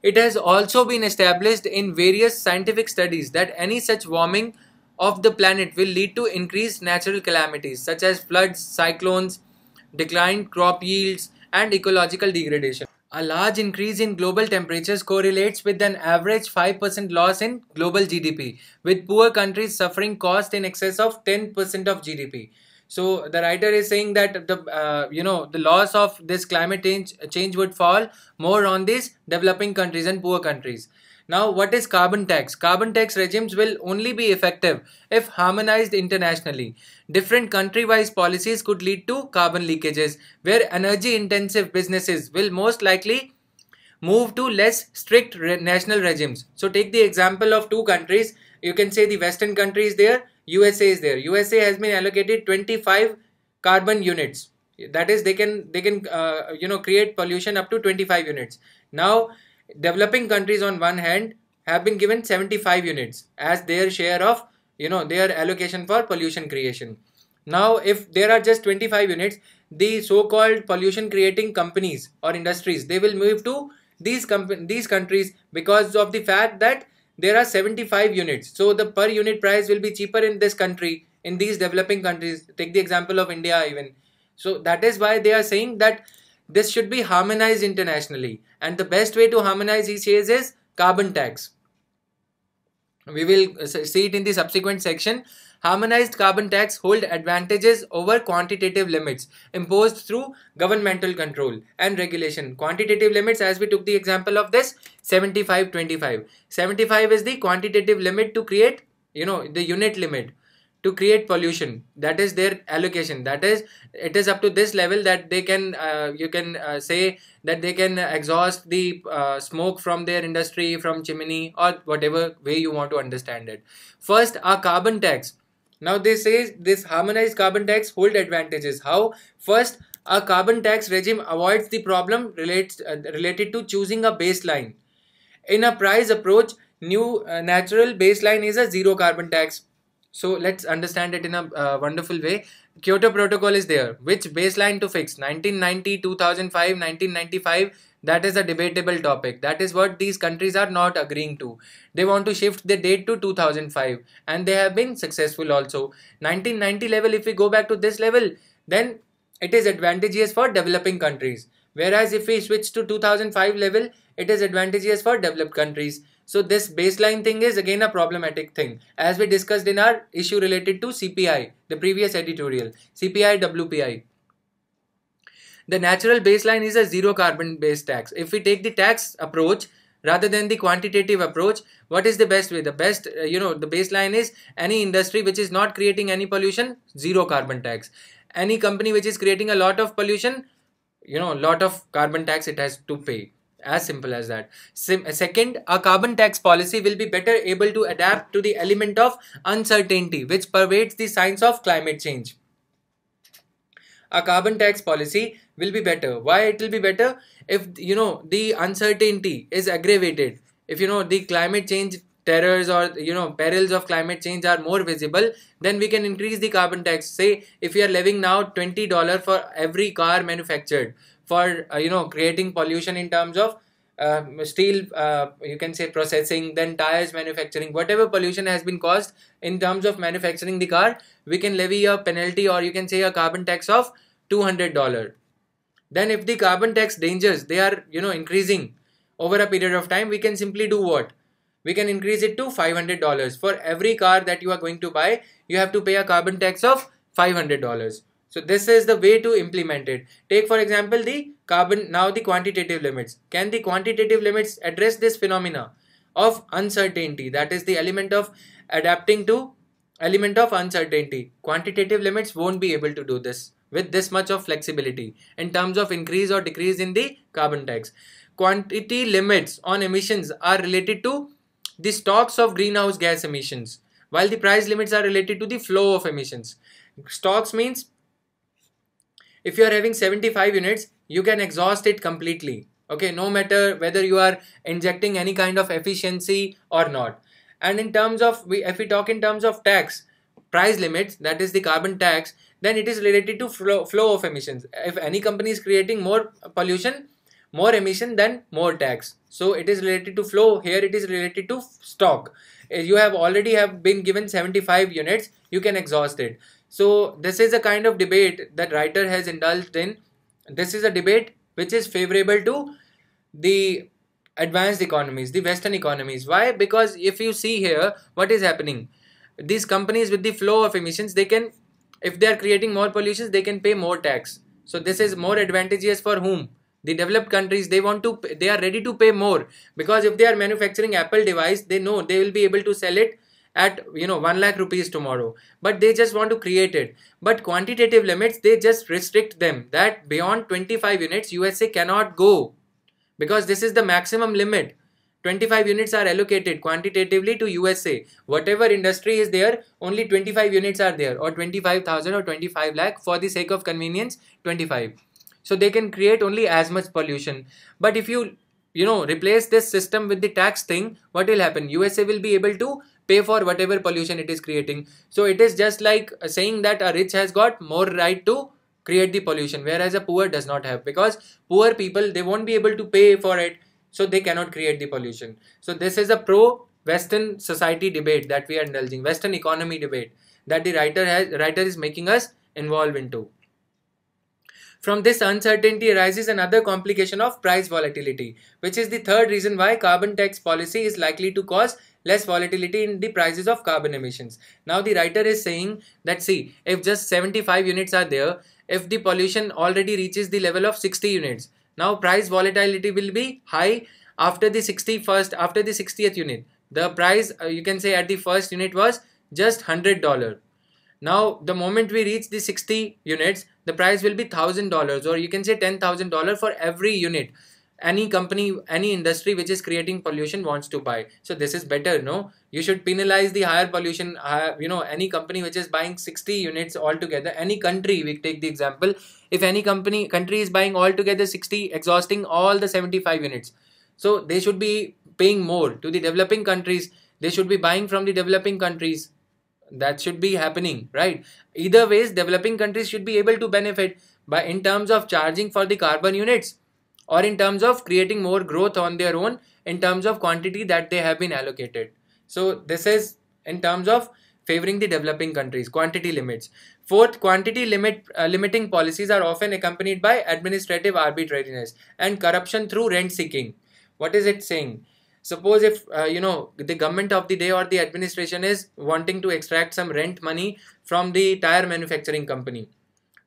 It has also been established in various scientific studies that any such warming of the planet will lead to increased natural calamities such as floods, cyclones, declined crop yields, and ecological degradation. A large increase in global temperatures correlates with an average 5% loss in global GDP, with poor countries suffering cost in excess of 10% of GDP. So the writer is saying that the loss of this climate change would fall more on these developing countries and poor countries. Now, what is carbon tax? Carbon tax regimes will only be effective if harmonized internationally. Different country-wise policies could lead to carbon leakages, where energy-intensive businesses will most likely move to less strict national regimes. So take the example of two countries. You can say the Western country is there, USA is there. USA has been allocated 25 carbon units. That is, they can create pollution up to 25 units. Now, developing countries on one hand have been given 75 units as their share of their allocation for pollution creation. Now, if there are just 25 units, the so-called pollution creating companies or industries, they will move to these countries because of the fact that there are 75 units. So the per unit price will be cheaper in this country, in these developing countries. Take the example of India even. So that is why they are saying that this should be harmonized internationally, and the best way to harmonize, he says, is carbon tax. We will see it in the subsequent section. Harmonized carbon tax hold advantages over quantitative limits imposed through governmental control and regulation. Quantitative limits, as we took the example of this 75-25. 75 is the quantitative limit to create, the unit limit to create pollution. That is their allocation. That is, it is up to this level that they can, say that they can exhaust the smoke from their industry, from chimney, or whatever way you want to understand it. First, a carbon tax. Now they say this harmonized carbon tax hold advantages. How? First, a carbon tax regime avoids the problem related to choosing a baseline. In a price approach, new natural baseline is a zero carbon tax. So let's understand it in a wonderful way. Kyoto Protocol is there. Which baseline to fix? 1990, 2005, 1995? That is a debatable topic. That is what these countries are not agreeing to. They want to shift the date to 2005, and they have been successful also. 1990 level, if we go back to this level, then it is advantageous for developing countries. Whereas if we switch to 2005 level, it is advantageous for developed countries. So this baseline thing is again a problematic thing, as we discussed in our issue related to CPI, the previous editorial, CPI WPI. The natural baseline is a zero carbon based tax. If we take the tax approach rather than the quantitative approach, what is the best way? The best, the baseline is any industry which is not creating any pollution, zero carbon tax. Any company which is creating a lot of pollution, lot of carbon tax it has to pay. As simple as that. Second, a carbon tax policy will be better able to adapt to the element of uncertainty which pervades the science of climate change. A carbon tax policy will be better. Why it will be better? If the uncertainty is aggravated, if the climate change terrors or perils of climate change are more visible, then we can increase the carbon tax. Say if we are levying now $20 for every car manufactured for creating pollution in terms of steel, you can say processing, then tires manufacturing, whatever pollution has been caused in terms of manufacturing the car, we can levy a penalty, or you can say a carbon tax of $200. Then if the carbon tax dangers, they are increasing over a period of time, we can simply do what? We can increase it to $500. For every car that you are going to buy, you have to pay a carbon tax of $500. So this is the way to implement it. Take for example the quantitative limits. Can the quantitative limits address this phenomena of uncertainty? That is the element of adapting to element of uncertainty. Quantitative limits won't be able to do this. with this much of flexibility in terms of increase or decrease in the carbon tax. Quantity limits on emissions are related to the stocks of greenhouse gas emissions, while the price limits are related to the flow of emissions. Stocks means if you are having 75 units, you can exhaust it completely. Okay, no matter whether you are injecting any kind of efficiency or not. And in terms of, if we talk in terms of tax, price limits, that is the carbon tax, then it is related to flow of emissions. If any company is creating more pollution, more emission, then more tax. So it is related to flow. Here it is related to stock. You have already have been given 75 units, you can exhaust it. So this is a kind of debate that writer has indulged in. This is a debate which is favorable to the advanced economies, the Western economies. Why? Because if you see here, what is happening? These companies with the flow of emissions, they can, if they are creating more pollutions, they can pay more tax. So this is more advantageous for whom? The developed countries. They are ready to pay more, because if they are manufacturing Apple device, they know they will be able to sell it at 1 lakh rupees tomorrow, but they just want to create it. But quantitative limits, they just restrict them that beyond 25 units USA cannot go, because this is the maximum limit. 25 units are allocated quantitatively to USA. Whatever industry is there, only 25 units are there, or 25,000 or 25 lakh, for the sake of convenience 25. So they can create only as much pollution. But if you replace this system with the tax thing, what will happen? USA will be able to pay for whatever pollution it is creating. So it is just like saying that a rich has got more right to create the pollution, whereas a poor does not have, because poor people, they won't be able to pay for it, so they cannot create the pollution. So this is a pro-Western society debate that we are indulging, Western economy debate that the writer is making us involved into. From this uncertainty arises another complication of price volatility, which is the third reason why carbon tax policy is likely to cause less volatility in the prices of carbon emissions. Now the writer is saying that, see, if just 75 units are there, if the pollution already reaches the level of 60 units, now price volatility will be high after the 60th unit. The price, you can say, at the first unit was just $100. Now the moment we reach the 60 units, the price will be $1,000, or you can say $10,000 for every unit any company, any industry which is creating pollution wants to buy. So this is better, no? You should penalize the higher pollution. Any company which is buying 60 units altogether, any country, we take the example, if any country is buying altogether 60, exhausting all the 75 units, so they should be paying more to the developing countries. They should be buying from the developing countries. That should be happening, right? Either ways, developing countries should be able to benefit by, in terms of charging for the carbon units, or in terms of creating more growth on their own in terms of quantity that they have been allocated. So this is in terms of favoring the developing countries, quantity limits. Fourth, quantity limiting policies are often accompanied by administrative arbitrariness and corruption through rent seeking. What is it saying? Suppose if the government of the day or the administration is wanting to extract some rent money from the tire manufacturing company,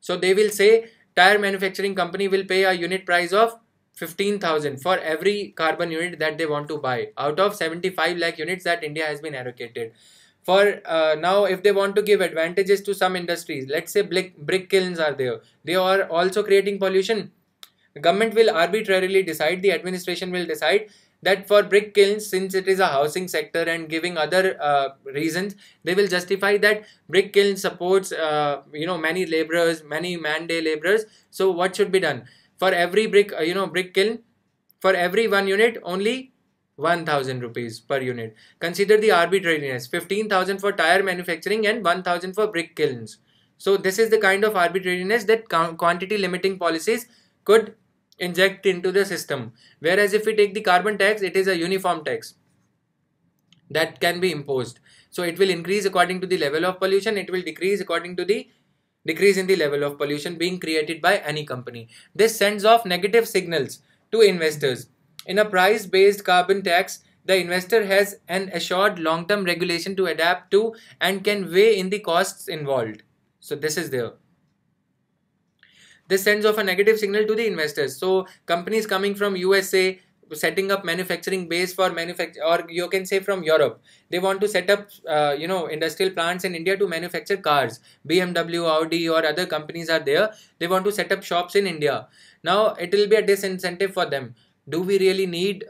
so they will say tire manufacturing company will pay a unit price of 15,000 for every carbon unit that they want to buy out of 75 lakh units that India has been allocated. For now, if they want to give advantages to some industries, let's say brick kilns are there, they are also creating pollution. The government will arbitrarily decide, the administration will decide that for brick kilns, since it is a housing sector and giving other reasons, they will justify that brick kiln supports many laborers, many man-day laborers. So what should be done? For every brick kiln, for every one unit, only 1,000 rupees per unit. Consider the arbitrariness: 15,000 for tire manufacturing and 1,000 for brick kilns. So this is the kind of arbitrariness that quantity limiting policies could inject into the system. Whereas if we take the carbon tax, it is a uniform tax that can be imposed. So it will increase according to the level of pollution, it will decrease according to the decrease in the level of pollution being created by any company. This sends off negative signals to investors. In a price-based carbon tax, the investor has an assured long-term regulation to adapt to and can weigh in the costs involved. So this is there. This sends off a negative signal to the investors. So companies coming from USA, setting up manufacturing base for manufacture, or you can say from Europe, they want to set up industrial plants in India to manufacture cars. BMW, Audi or other companies are there, they want to set up shops in India. Now it will be a disincentive for them. Do we really need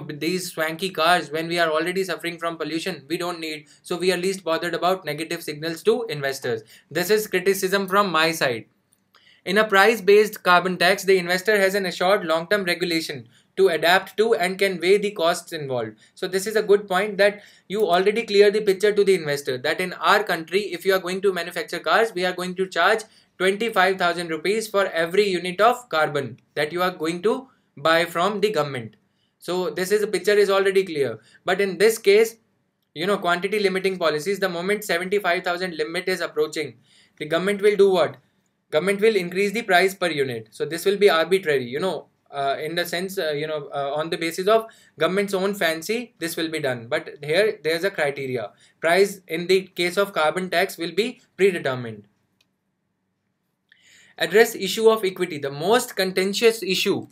these swanky cars when we are already suffering from pollution? We don't need, so we are least bothered about negative signals to investors. This is criticism from my side. In a price-based carbon tax, the investor has an assured long-term regulation to adapt to and can weigh the costs involved. So this is a good point, that you already clear the picture to the investor that in our country, if you are going to manufacture cars, we are going to charge 25,000 rupees for every unit of carbon that you are going to buy from the government. So this is, a picture is already clear. But in this case, quantity limiting policies, the moment 75,000 limit is approaching, the government will do what? Government will increase the price per unit. So this will be arbitrary, in the sense, on the basis of government's own fancy, this will be done. But here there's a criteria. Price in the case of carbon tax will be predetermined. Address issue of equity, the most contentious issue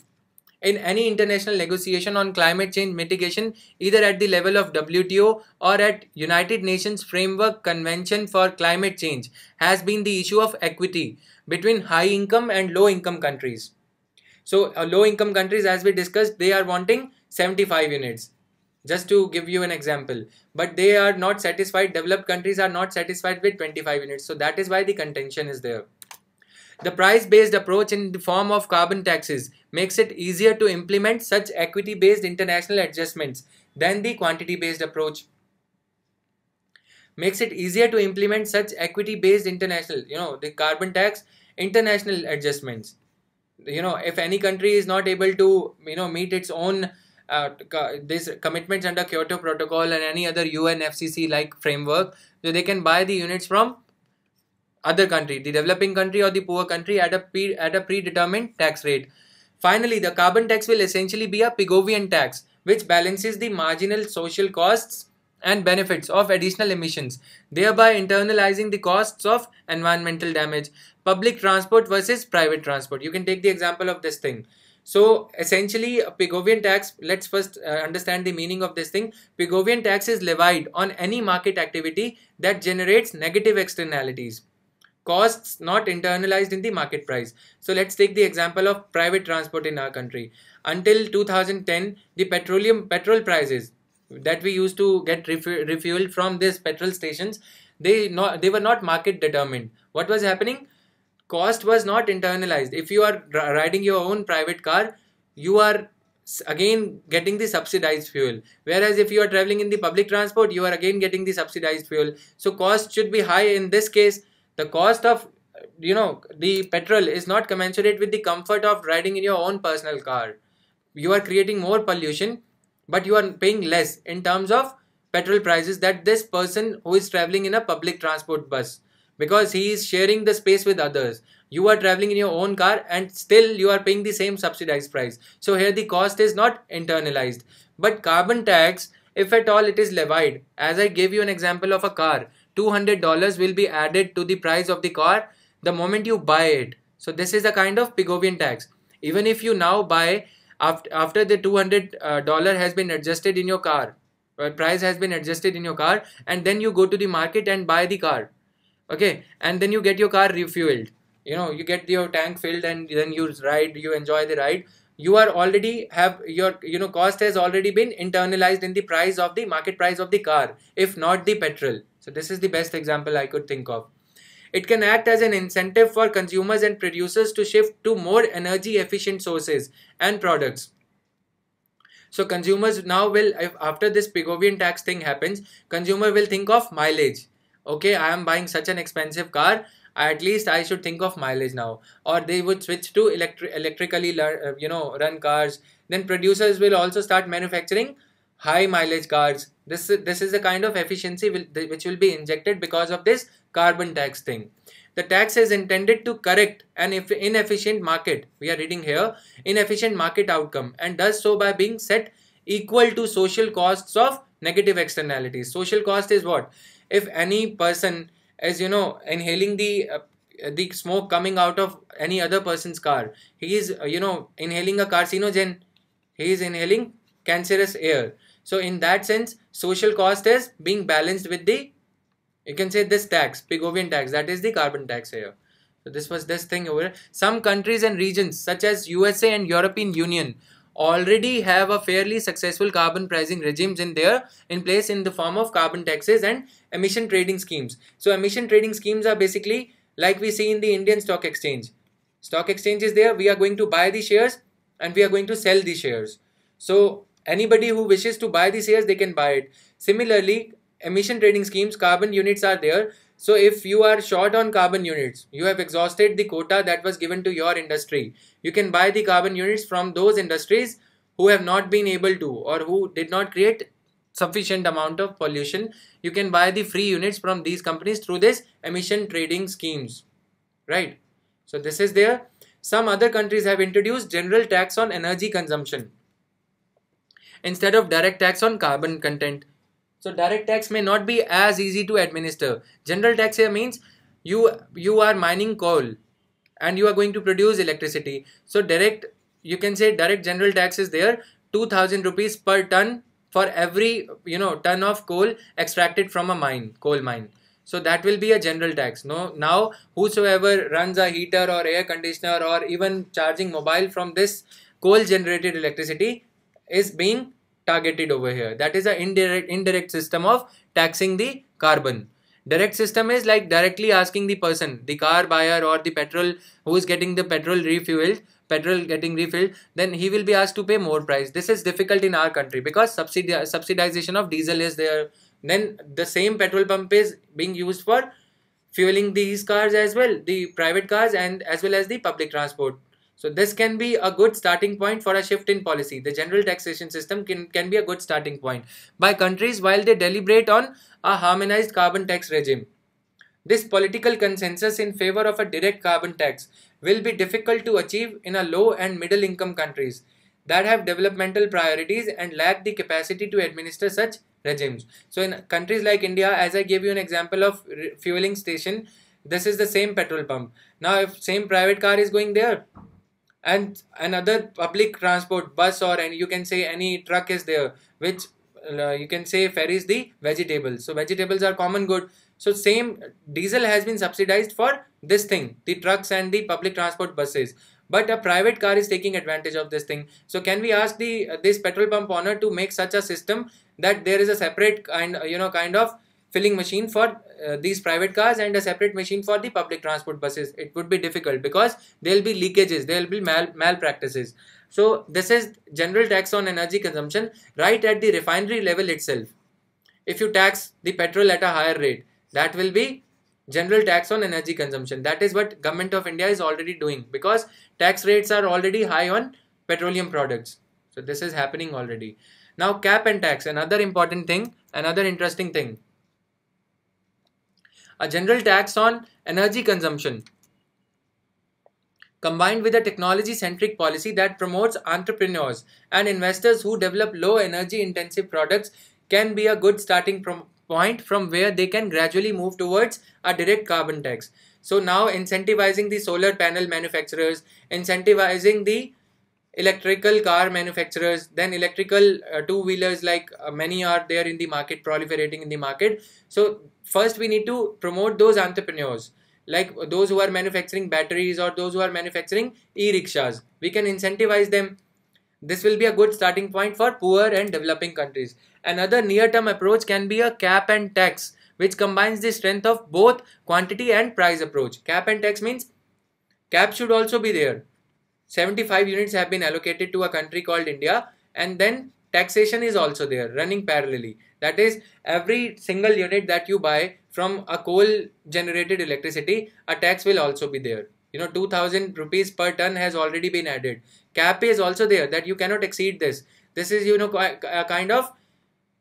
in any international negotiation on climate change mitigation, either at the level of WTO or at United Nations Framework Convention for Climate Change, has been the issue of equity between high income and low income countries. So low income countries, as we discussed, they are wanting 75 units, just to give you an example, but they are not satisfied. Developed countries are not satisfied with 25 units. So that is why the contention is there. The price-based approach in the form of carbon taxes makes it easier to implement such equity-based international adjustments than the quantity-based approach. Makes it easier to implement such equity-based international, the carbon tax international adjustments. If any country is not able to, meet its own these commitments under Kyoto Protocol and any other UNFCCC like framework, so they can buy the units from other country, the developing country or the poor country, at a predetermined tax rate. Finally, the carbon tax will essentially be a Pigovian tax, which balances the marginal social costs and benefits of additional emissions, thereby internalizing the costs of environmental damage. Public transport versus private transport. You can take the example of this thing. So essentially, a Pigovian tax, let's first understand the meaning of this thing. Pigovian tax is levied on any market activity that generates negative externalities, costs not internalized in the market price. So let's take the example of private transport in our country. Until 2010, the petrol prices that we used to get refueled from these petrol stations, they were not market determined. What was happening? Cost was not internalized. If you are riding your own private car, you are again getting the subsidized fuel, whereas if you are traveling in the public transport, you are again getting the subsidized fuel. So cost should be high. In this case, the cost of the petrol is not commensurate with the comfort of riding in your own personal car. You are creating more pollution, but you are paying less in terms of petrol prices that this person who is traveling in a public transport bus, because he is sharing the space with others. You are traveling in your own car and still you are paying the same subsidized price. So here the cost is not internalized. But carbon tax, if at all it is levied, as I gave you an example of a car, $200 will be added to the price of the car the moment you buy it. So this is a kind of Pigovian tax. Even if you now buy, after the $200 has been adjusted in your car, price has been adjusted in your car, and then you go to the market and buy the car, okay, and then you get your car refueled, you get your tank filled and then you ride, you enjoy the ride. You are already have your cost has already been internalized in the price of the market price of the car, if not the petrol. So this is the best example I could think of. It can act as an incentive for consumers and producers to shift to more energy efficient sources and products. So consumers now will, after this Pigovian tax thing happens, consumer will think of mileage. Okay, I am buying such an expensive car, at least I should think of mileage now. Or they would switch to electrically run cars. Then producers will also start manufacturing high mileage cars. This is the kind of efficiency which will be injected because of this carbon tax thing. The tax is intended to correct an inefficient market. We are reading here, inefficient market outcome, and does so by being set equal to social costs of negative externalities. Social cost is what? If any person is inhaling the smoke coming out of any other person's car, he is inhaling a carcinogen. He is inhaling cancerous air. So in that sense, social cost is being balanced with the, you can say, this tax, Pigovian tax, that is the carbon tax here. So this was this thing over here. Some countries and regions such as USA and European Union already have a fairly successful carbon pricing regimes in place in the form of carbon taxes and emission trading schemes. So emission trading schemes are basically like we see in the Indian stock exchange. Stock exchange is there, we are going to buy the shares and we are going to sell the shares. So anybody who wishes to buy the shares, they can buy it. Similarly, emission trading schemes, carbon units are there. So if you are short on carbon units, you have exhausted the quota that was given to your industry, you can buy the carbon units from those industries who have not been able to, or who did not create sufficient amount of pollution. You can buy the free units from these companies through this emission trading schemes, right? So this is there. Some other countries have introduced general tax on energy consumption instead of direct tax on carbon content. So direct tax may not be as easy to administer. General tax here means you are mining coal and you are going to produce electricity. So direct, you can say direct general tax is there, 2000 rupees per ton for every ton of coal extracted from a mine, coal mine. So that will be a general tax. No, now whosoever runs a heater or air conditioner or even charging mobile from this coal generated electricity is being targeted over here. That is an indirect system of taxing the carbon. Direct system is like directly asking the person, the car buyer or the petrol who is getting the petrol getting refilled, then he will be asked to pay more price. This is difficult in our country because subsidization of diesel is there. Then the same petrol pump is being used for fueling these cars as well, the private cars and as well as the public transport. So this can be a good starting point for a shift in policy. The general taxation system can be a good starting point by countries while they deliberate on a harmonized carbon tax regime. This political consensus in favor of a direct carbon tax will be difficult to achieve in a low and middle income countries that have developmental priorities and lack the capacity to administer such regimes. So in countries like India, as I gave you an example of fueling station, this is the same petrol pump. Now if same private car is going there and another public transport bus or any, you can say any truck is there which you can say ferries the vegetables. So vegetables are common good. So same diesel has been subsidized for this thing, the trucks and the public transport buses, but a private car is taking advantage of this thing. So can we ask the this petrol pump owner to make such a system that there is a separate kind of filling machine for these private cars and a separate machine for the public transport buses? It would be difficult because there will be leakages, there will be malpractices. So this is general tax on energy consumption right at the refinery level itself. If you tax the petrol at a higher rate, that will be general tax on energy consumption. That is what government of India is already doing because tax rates are already high on petroleum products. So this is happening already. Now cap and tax, another important thing, another interesting thing. A general tax on energy consumption combined with a technology-centric policy that promotes entrepreneurs and investors who develop low energy-intensive products can be a good starting point from where they can gradually move towards a direct carbon tax. So now incentivizing the solar panel manufacturers, incentivizing the electrical car manufacturers, then electrical two-wheelers like many are there in the market, proliferating in the market. So first we need to promote those entrepreneurs, like those who are manufacturing batteries or those who are manufacturing e-rickshaws. We can incentivize them. This will be a good starting point for poor and developing countries. Another near-term approach can be a cap and tax, which combines the strength of both quantity and price approach. Cap and tax means cap should also be there. 75 units have been allocated to a country called India, and then taxation is also there running parallelly. That is, every single unit that you buy from a coal generated electricity, a tax will also be there. 2000 rupees per ton has already been added. Cap is also there that you cannot exceed this. This is a kind of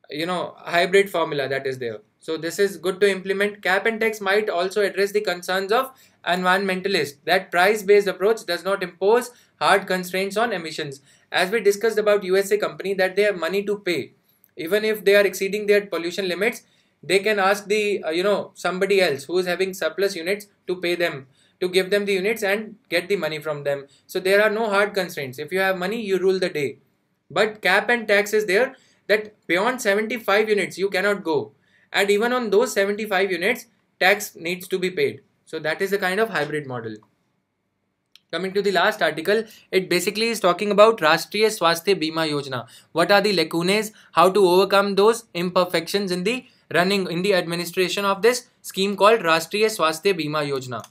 hybrid formula that is there. So this is good to implement. Cap and tax might also address the concerns of environmentalists that price-based approach does not impose hard constraints on emissions. As we discussed about USA company, that they have money to pay. Even if they are exceeding their pollution limits, they can ask the somebody else who is having surplus units to pay them, to give them the units and get the money from them. So there are no hard constraints. If you have money, you rule the day. but cap and tax is there that beyond 75 units you cannot go, and even on those 75 units tax needs to be paid. So that is the kind of hybrid model. Coming to the last article, it basically is talking about Rashtriya Swasthya Bima Yojana. What are the lacunae, how to overcome those imperfections in the running, in the administration of this scheme called Rashtriya Swasthya Bima Yojana.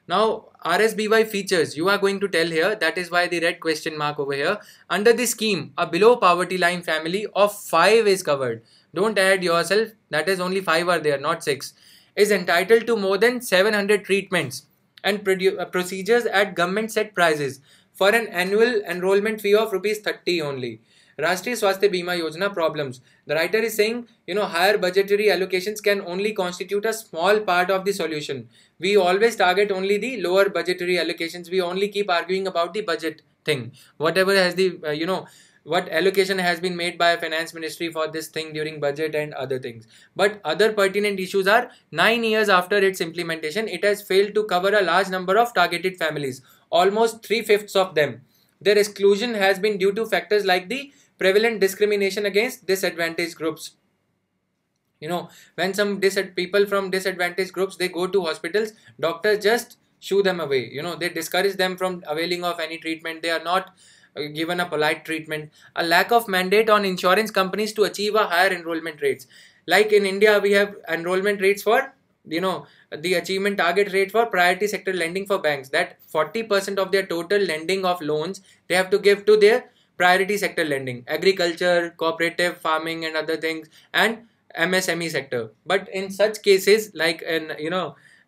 Now, RSBY features, you are going to tell here, that is why the red question mark over here. Under the scheme, a below poverty line family of 5 is covered. Don't add yourself, that is only 5 are there, not 6. Is entitled to more than 700 treatments and procedures at government set prices for an annual enrollment fee of rupees 30 only. Rashtriya Swasthya Bima Yojana problems. The writer is saying, higher budgetary allocations can only constitute a small part of the solution. We always target only the lower budgetary allocations. We only keep arguing about the budget thing. Whatever has the, what allocation has been made by finance ministry for this thing during budget and other things. But other pertinent issues are 9 years after its implementation, it has failed to cover a large number of targeted families, almost 3/5 of them. Their exclusion has been due to factors like the prevalent discrimination against disadvantaged groups. When some people from disadvantaged groups, they go to hospitals, doctors just shoo them away. They discourage them from availing of any treatment. They are not given a polite treatment. A lack of mandate on insurance companies to achieve a higher enrollment rates. Like in India, we have enrollment rates for, the achievement target rate for priority sector lending for banks, that 40% of their total lending of loans they have to give to their priority sector lending, agriculture, cooperative farming and other things, and MSME sector. But in such cases, like in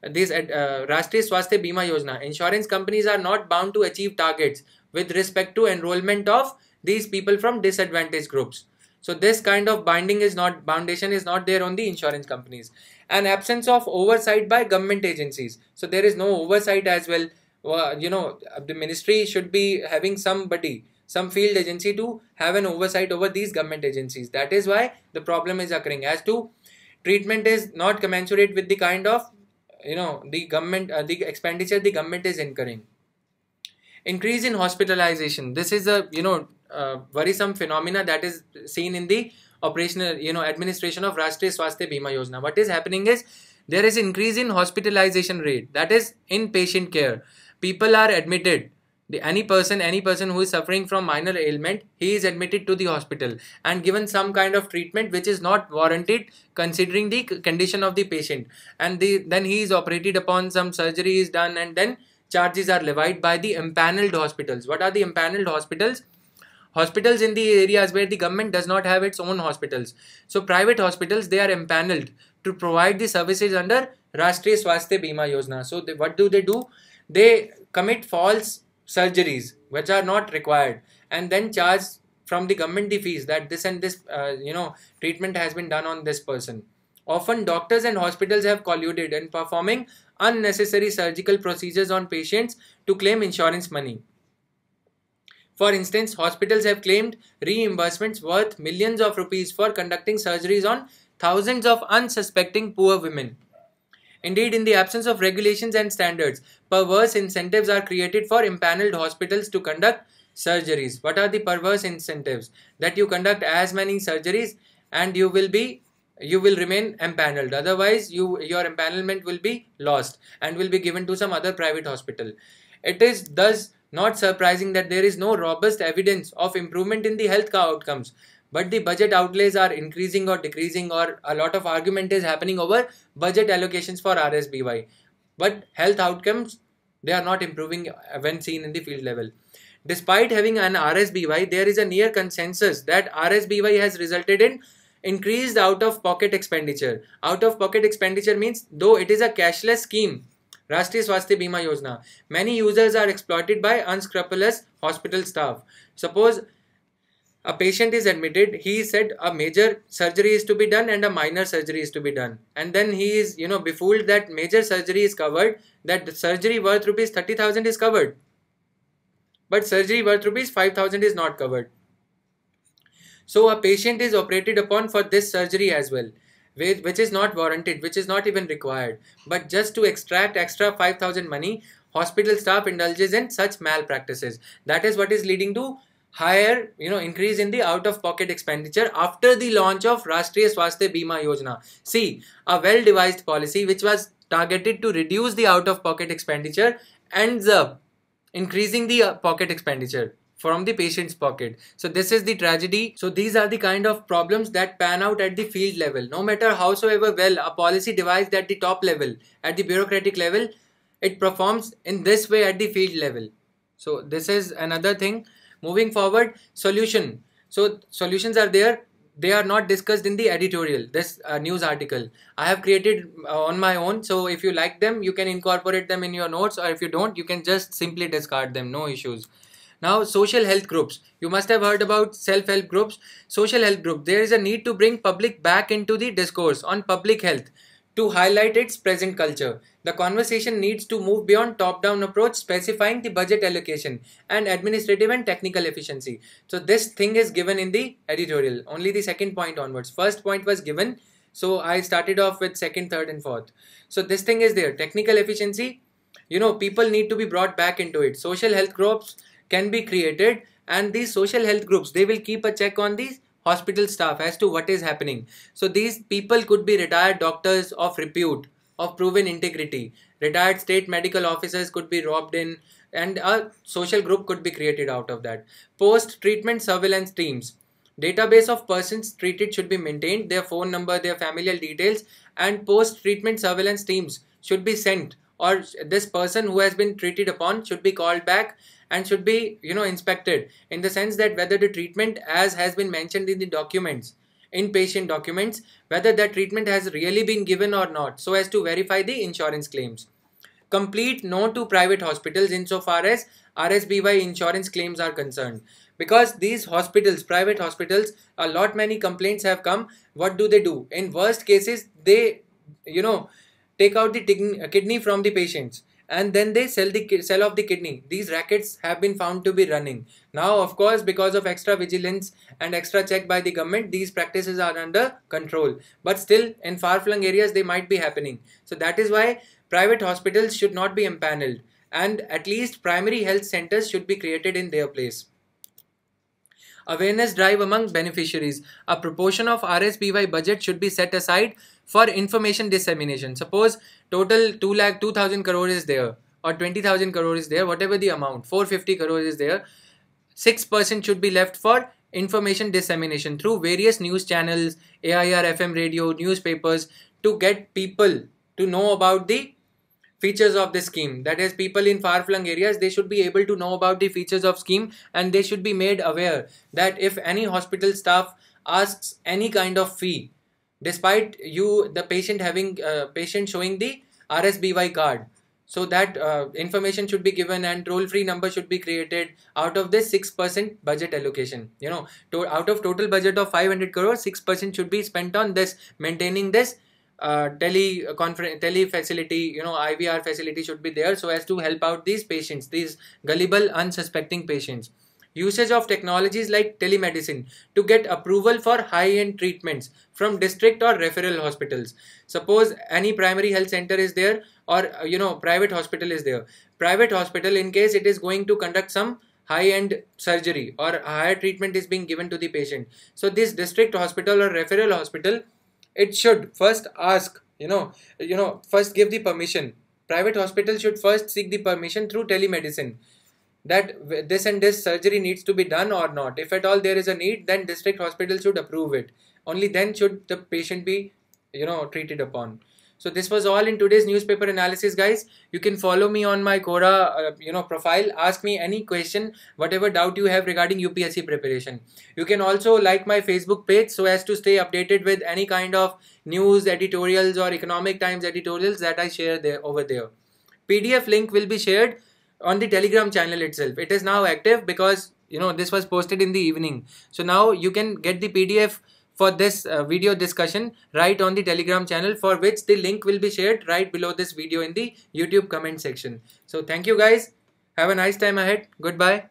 this Rashtriya Swasthya Bima Yojana, insurance companies are not bound to achieve targets with respect to enrollment of these people from disadvantaged groups. So this kind of foundation is not there on the insurance companies. An absence of oversight by government agencies. So there is no oversight as well. The ministry should be having somebody, some field agency to have an oversight over these government agencies. That is why the problem is occurring. As to treatment is not commensurate with the kind of, the government, the expenditure the government is incurring. Increase in hospitalization. This is a, worrisome phenomena that is seen in the operational, administration of Rashtriya Swasthya Bima Yojana. What is happening is, there is increase in hospitalization rate, that is inpatient care. People are admitted. Any person who is suffering from minor ailment, he is admitted to the hospital and given some kind of treatment which is not warranted considering the condition of the patient, and then he is operated upon, some surgery is done, and then charges are levied by the empanelled hospitals. What are the empanelled hospitals? Hospitals in the areas where the government does not have its own hospitals. So private hospitals, they are empanelled to provide the services under Rashtriya Swasthya Bima Yojana. So what do? They commit false surgeries which are not required and then charge from the government the fees that this and this treatment has been done on this person. Often doctors and hospitals have colluded in performing unnecessary surgical procedures on patients to claim insurance money. For instance, hospitals have claimed reimbursements worth millions of rupees for conducting surgeries on thousands of unsuspecting poor women. Indeed, in the absence of regulations and standards, perverse incentives are created for empanelled hospitals to conduct surgeries. What are the perverse incentives? That you conduct as many surgeries and you will remain empanelled. Otherwise, your empanelment will be lost and will be given to some other private hospital. It is thus not surprising that there is no robust evidence of improvement in the health outcomes, but the budget outlays are increasing or decreasing, or a lot of argument is happening over budget allocations for RSBY. But health outcomes, they are not improving when seen in the field level. Despite having an RSBY, there is a near consensus that RSBY has resulted in increased out-of-pocket expenditure. Out-of-pocket expenditure means, though it is a cashless scheme, Rashtriya Swasthya Bima Yojana, many users are exploited by unscrupulous hospital staff. Suppose a patient is admitted, he said a major surgery is to be done and a minor surgery is to be done. And then he is, befooled that major surgery is covered, that the surgery worth rupees 30,000 is covered. But surgery worth rupees 5,000 is not covered. So a patient is operated upon for this surgery as well, which is not warranted, which is not even required. But just to extract extra 5,000 money, hospital staff indulges in such malpractices. That is what is leading to higher, increase in the out-of-pocket expenditure after the launch of Rashtriya Swasthya Bima Yojana. See, a well-devised policy which was targeted to reduce the out-of-pocket expenditure ends up increasing the pocket expenditure from the patient's pocket. So this is the tragedy. So these are the kind of problems that pan out at the field level. No matter howsoever well a policy devised at the top level, at the bureaucratic level, it performs in this way at the field level. So this is another thing. Moving forward, solution. So solutions are there. They are not discussed in the editorial, this news article. I have created on my own. So if you like them, you can incorporate them in your notes, or if you don't, you can just simply discard them. No issues. Now, social health groups. You must have heard about self-help groups. Social health group. There is a need to bring public back into the discourse on public health to highlight its present culture. The conversation needs to move beyond top-down approach, specifying the budget allocation and administrative and technical efficiency. So this thing is given in the editorial, only the second point onwards. First point was given, so I started off with second, third and fourth. So this thing is there, technical efficiency, people need to be brought back into it. Social health groups can be created, and these social health groups, they will keep a check on these hospital staff as to what is happening. So these people could be retired doctors of repute, of proven integrity. Retired state medical officers could be roped in, and a social group could be created out of that. Post-treatment surveillance teams. Database of persons treated should be maintained, their phone number, their familial details, and post-treatment surveillance teams should be sent, or this person who has been treated upon should be called back and should be inspected, in the sense that whether the treatment, as has been mentioned in the documents, in patient documents, whether that treatment has really been given or not, so as to verify the insurance claims. Complete no to private hospitals insofar as RSBY insurance claims are concerned, because these hospitals, private hospitals, a lot many complaints have come. What do? In worst cases, they take out the kidney from the patients, and then they sell off the kidney. These rackets have been found to be running. Now, of course, because of extra vigilance and extra check by the government, these practices are under control. But still, in far-flung areas, they might be happening. So that is why private hospitals should not be empaneled, and at least primary health centers should be created in their place. Awareness drive among beneficiaries. A proportion of RSBY budget should be set aside for information dissemination. Suppose total 2,000 crore is there, or 20,000 crore is there, whatever the amount, 450 crore is there, 6% should be left for information dissemination through various news channels, AIR, FM radio, newspapers, to get people to know about the features of the scheme. That is, people in far-flung areas, they should be able to know about the features of scheme, and they should be made aware that if any hospital staff asks any kind of fee, despite the patient having patient showing the RSBY card, so that information should be given and toll-free number should be created out of this 6% budget allocation. Out of total budget of 500 crore, 6% should be spent on this, maintaining this tele facility, IVR facility should be there, so as to help out these patients, these gullible, unsuspecting patients. Usage of technologies like telemedicine to get approval for high-end treatments from district or referral hospitals. Suppose any primary health center is there, or private hospital is there. Private hospital, in case it is going to conduct some high-end surgery or higher treatment is being given to the patient, so this district hospital or referral hospital, it should first ask, first give the permission. Private hospital should first seek the permission through telemedicine that this and this surgery needs to be done or not. If at all there is a need, then district hospital should approve it. Only then should the patient be, treated upon. So this was all in today's newspaper analysis, guys. You can follow me on my Quora, profile. Ask me any question, whatever doubt you have regarding UPSC preparation. You can also like my Facebook page so as to stay updated with any kind of news, editorials or Economic Times editorials that I share over there. PDF link will be shared on the Telegram channel itself. It is now active because, this was posted in the evening. So now you can get the PDF for this video discussion right on the Telegram channel, for which the link will be shared right below this video in the YouTube comment section. So thank you guys. Have a nice time ahead. Goodbye.